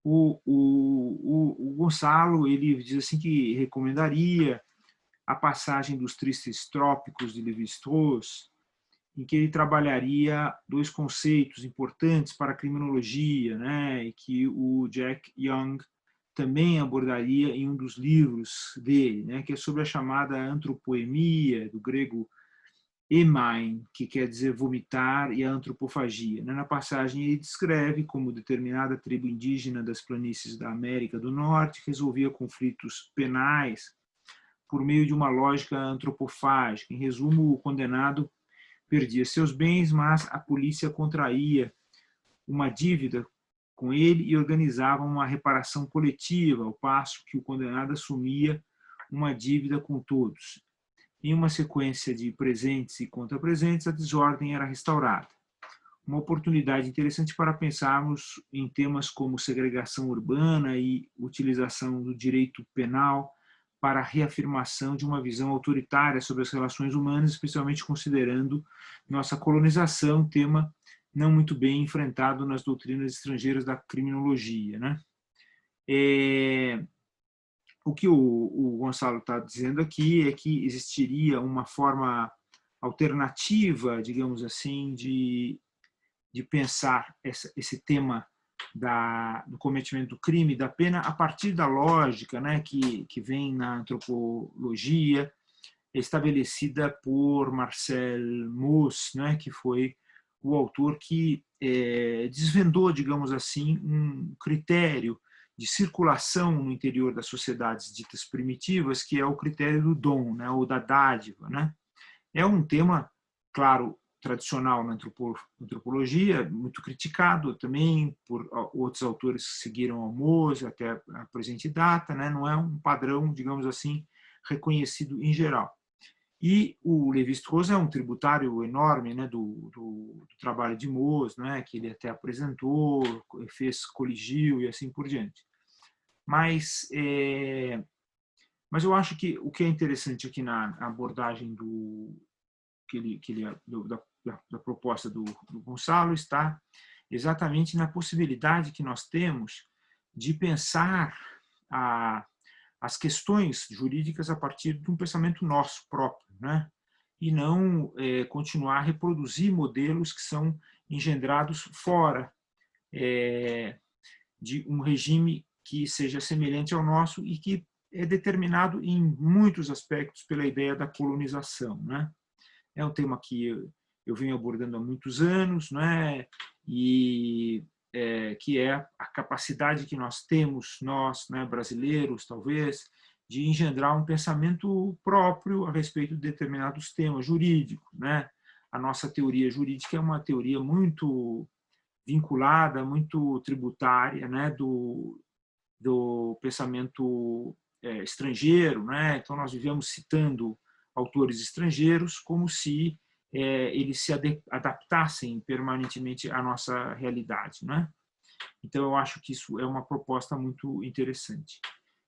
O Gonçalo, ele diz assim que recomendaria a passagem dos Tristes Trópicos de Lévi-Strauss, em que ele trabalharia dois conceitos importantes para a criminologia, né, e que o Jack Young também abordaria em um dos livros dele, né, que é sobre a chamada antropoemia, do grego emein, que quer dizer vomitar, e a antropofagia. Na passagem ele descreve como determinada tribo indígena das planícies da América do Norte resolvia conflitos penais por meio de uma lógica antropofágica. Em resumo, o condenado perdia seus bens, mas a polícia contraía uma dívida com ele e organizava uma reparação coletiva, ao passo que o condenado assumia uma dívida com todos. Em uma sequência de presentes e contrapresentes, a desordem era restaurada. Uma oportunidade interessante para pensarmos em temas como segregação urbana e utilização do direito penal para a reafirmação de uma visão autoritária sobre as relações humanas, especialmente considerando nossa colonização, tema não muito bem enfrentado nas doutrinas estrangeiras da criminologia, né? o que o Gonçalo está dizendo aqui é que existiria uma forma alternativa, digamos assim, de pensar esse tema do cometimento do crime, da pena, a partir da lógica, né, que vem na antropologia, estabelecida por Marcel Mauss, né, que foi o autor que desvendou, digamos assim, um critério de circulação no interior das sociedades ditas primitivas, que é o critério do dom, né, ou da dádiva, né? É um tema, claro, tradicional na antropologia, muito criticado também por outros autores que seguiram ao Mauss até a presente data, né? Não é um padrão, digamos assim, reconhecido em geral. E o Lévi-Strauss é um tributário enorme, né, do trabalho de Mauss, né, que ele até apresentou, fez, coligiu e assim por diante. Mas eu acho que o que é interessante aqui na abordagem da proposta do Gonçalo está exatamente na possibilidade que nós temos de pensar as questões jurídicas a partir de um pensamento nosso próprio, né? E não continuar a reproduzir modelos que são engendrados fora de um regime que seja semelhante ao nosso e que é determinado em muitos aspectos pela ideia da colonização, né? É um tema que eu venho abordando há muitos anos, né? E que é a capacidade que nós temos, nós, né, brasileiros, talvez, de engendrar um pensamento próprio a respeito de determinados temas jurídicos, né? A nossa teoria jurídica é uma teoria muito vinculada, muito tributária, né, do pensamento estrangeiro, né? Então nós vivemos citando autores estrangeiros como se eles se adaptassem permanentemente à nossa realidade, né? Então eu acho que isso é uma proposta muito interessante.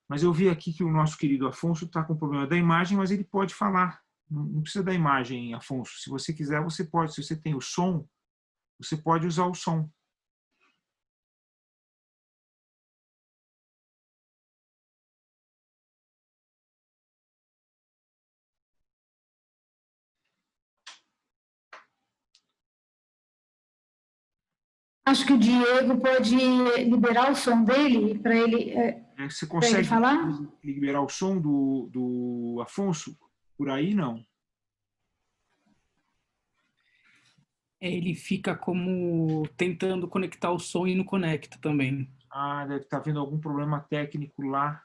Mas eu vi aqui que o nosso querido Afonso está com problema da imagem, mas ele pode falar. Não precisa da imagem, Afonso. Se você quiser, você pode. Se você tem o som, você pode usar o som. Acho que o Diego pode liberar o som dele para Você ele consegue falar? liberar o som do Afonso? Por aí, não? Ele fica como tentando conectar o som e não conecta também. Ah, deve estar havendo algum problema técnico lá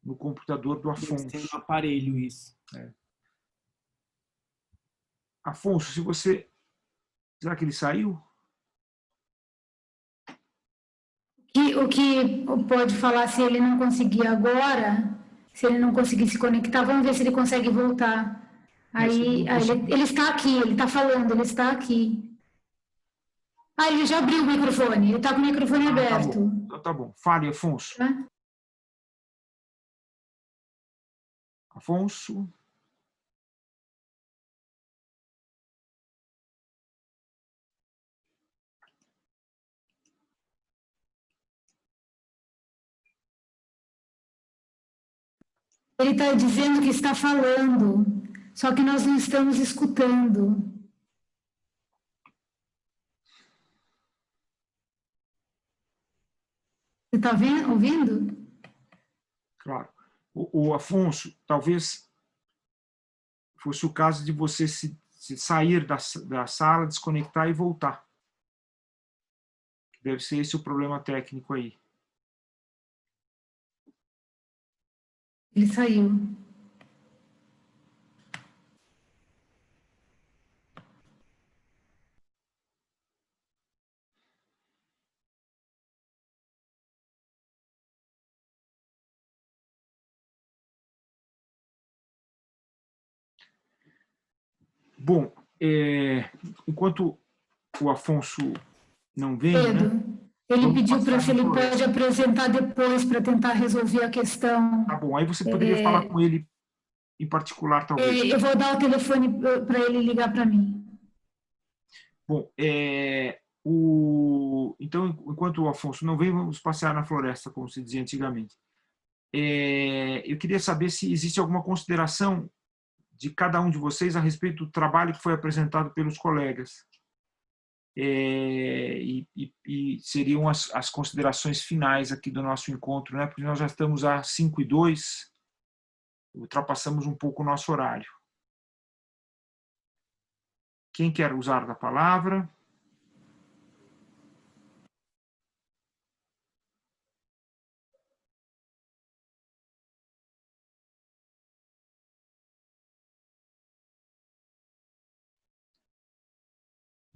no computador do Afonso. Tem um aparelho isso. Afonso, se você... Será que ele saiu? O que pode falar se ele não conseguir agora, se ele não conseguir se conectar, vamos ver se ele consegue voltar. Aí ele está aqui, ele está falando, ele está aqui. Ah, ele já abriu o microfone, ele está com o microfone aberto. Tá bom. Fale, Afonso. Tá? Afonso. Ele está dizendo que está falando, só que nós não estamos escutando. Você está ouvindo? Claro. O Afonso, talvez fosse o caso de você se sair da sala, desconectar e voltar. Deve ser esse o problema técnico aí. Ele saiu. Bom, enquanto o Afonso não vem, Pedro, né? ele pediu para se ele pode apresentar depois para tentar resolver a questão. Tá bom, aí você poderia falar com ele em particular, talvez. Eu vou dar o telefone para ele ligar para mim. Bom, então, enquanto o Afonso não vem, vamos passear na floresta, como se dizia antigamente. eu queria saber se existe alguma consideração de cada um de vocês a respeito do trabalho que foi apresentado pelos colegas. E seriam as considerações finais aqui do nosso encontro, né? Porque nós já estamos às 5:02, ultrapassamos um pouco o nosso horário. Quem quer usar da palavra?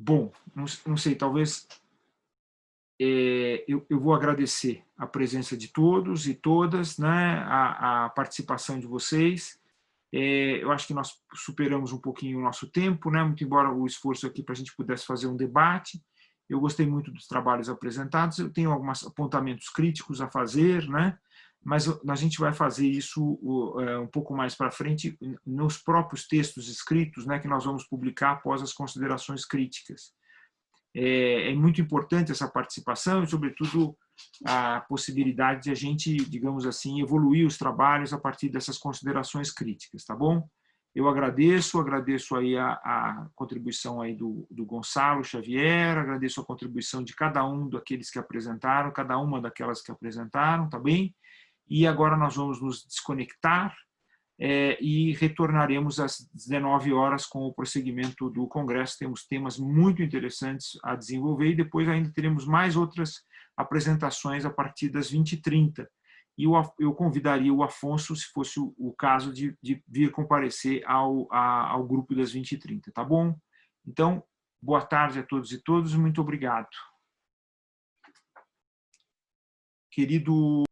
Bom, não sei, talvez eu vou agradecer a presença de todos e todas, né, a participação de vocês. Eu acho que nós superamos um pouquinho o nosso tempo, né, muito embora o esforço aqui para a gente pudesse fazer um debate. Eu gostei muito dos trabalhos apresentados, eu tenho alguns apontamentos críticos a fazer, né, mas a gente vai fazer isso um pouco mais para frente nos próprios textos escritos, né, que nós vamos publicar após as considerações críticas. É muito importante essa participação e, sobretudo, a possibilidade de a gente, digamos assim, evoluir os trabalhos a partir dessas considerações críticas, tá bom? Eu agradeço aí a contribuição aí do Gonçalo Xavier, agradeço a contribuição de cada um daqueles que apresentaram, cada uma daquelas que apresentaram, tá bem? E agora nós vamos nos desconectar e retornaremos às 19 horas com o prosseguimento do Congresso. Temos temas muito interessantes a desenvolver e depois ainda teremos mais outras apresentações a partir das 20h30. E eu convidaria o Afonso, se fosse o caso, de vir comparecer ao grupo das 20h30, tá bom? Então, boa tarde a todos e todas, muito obrigado. Querido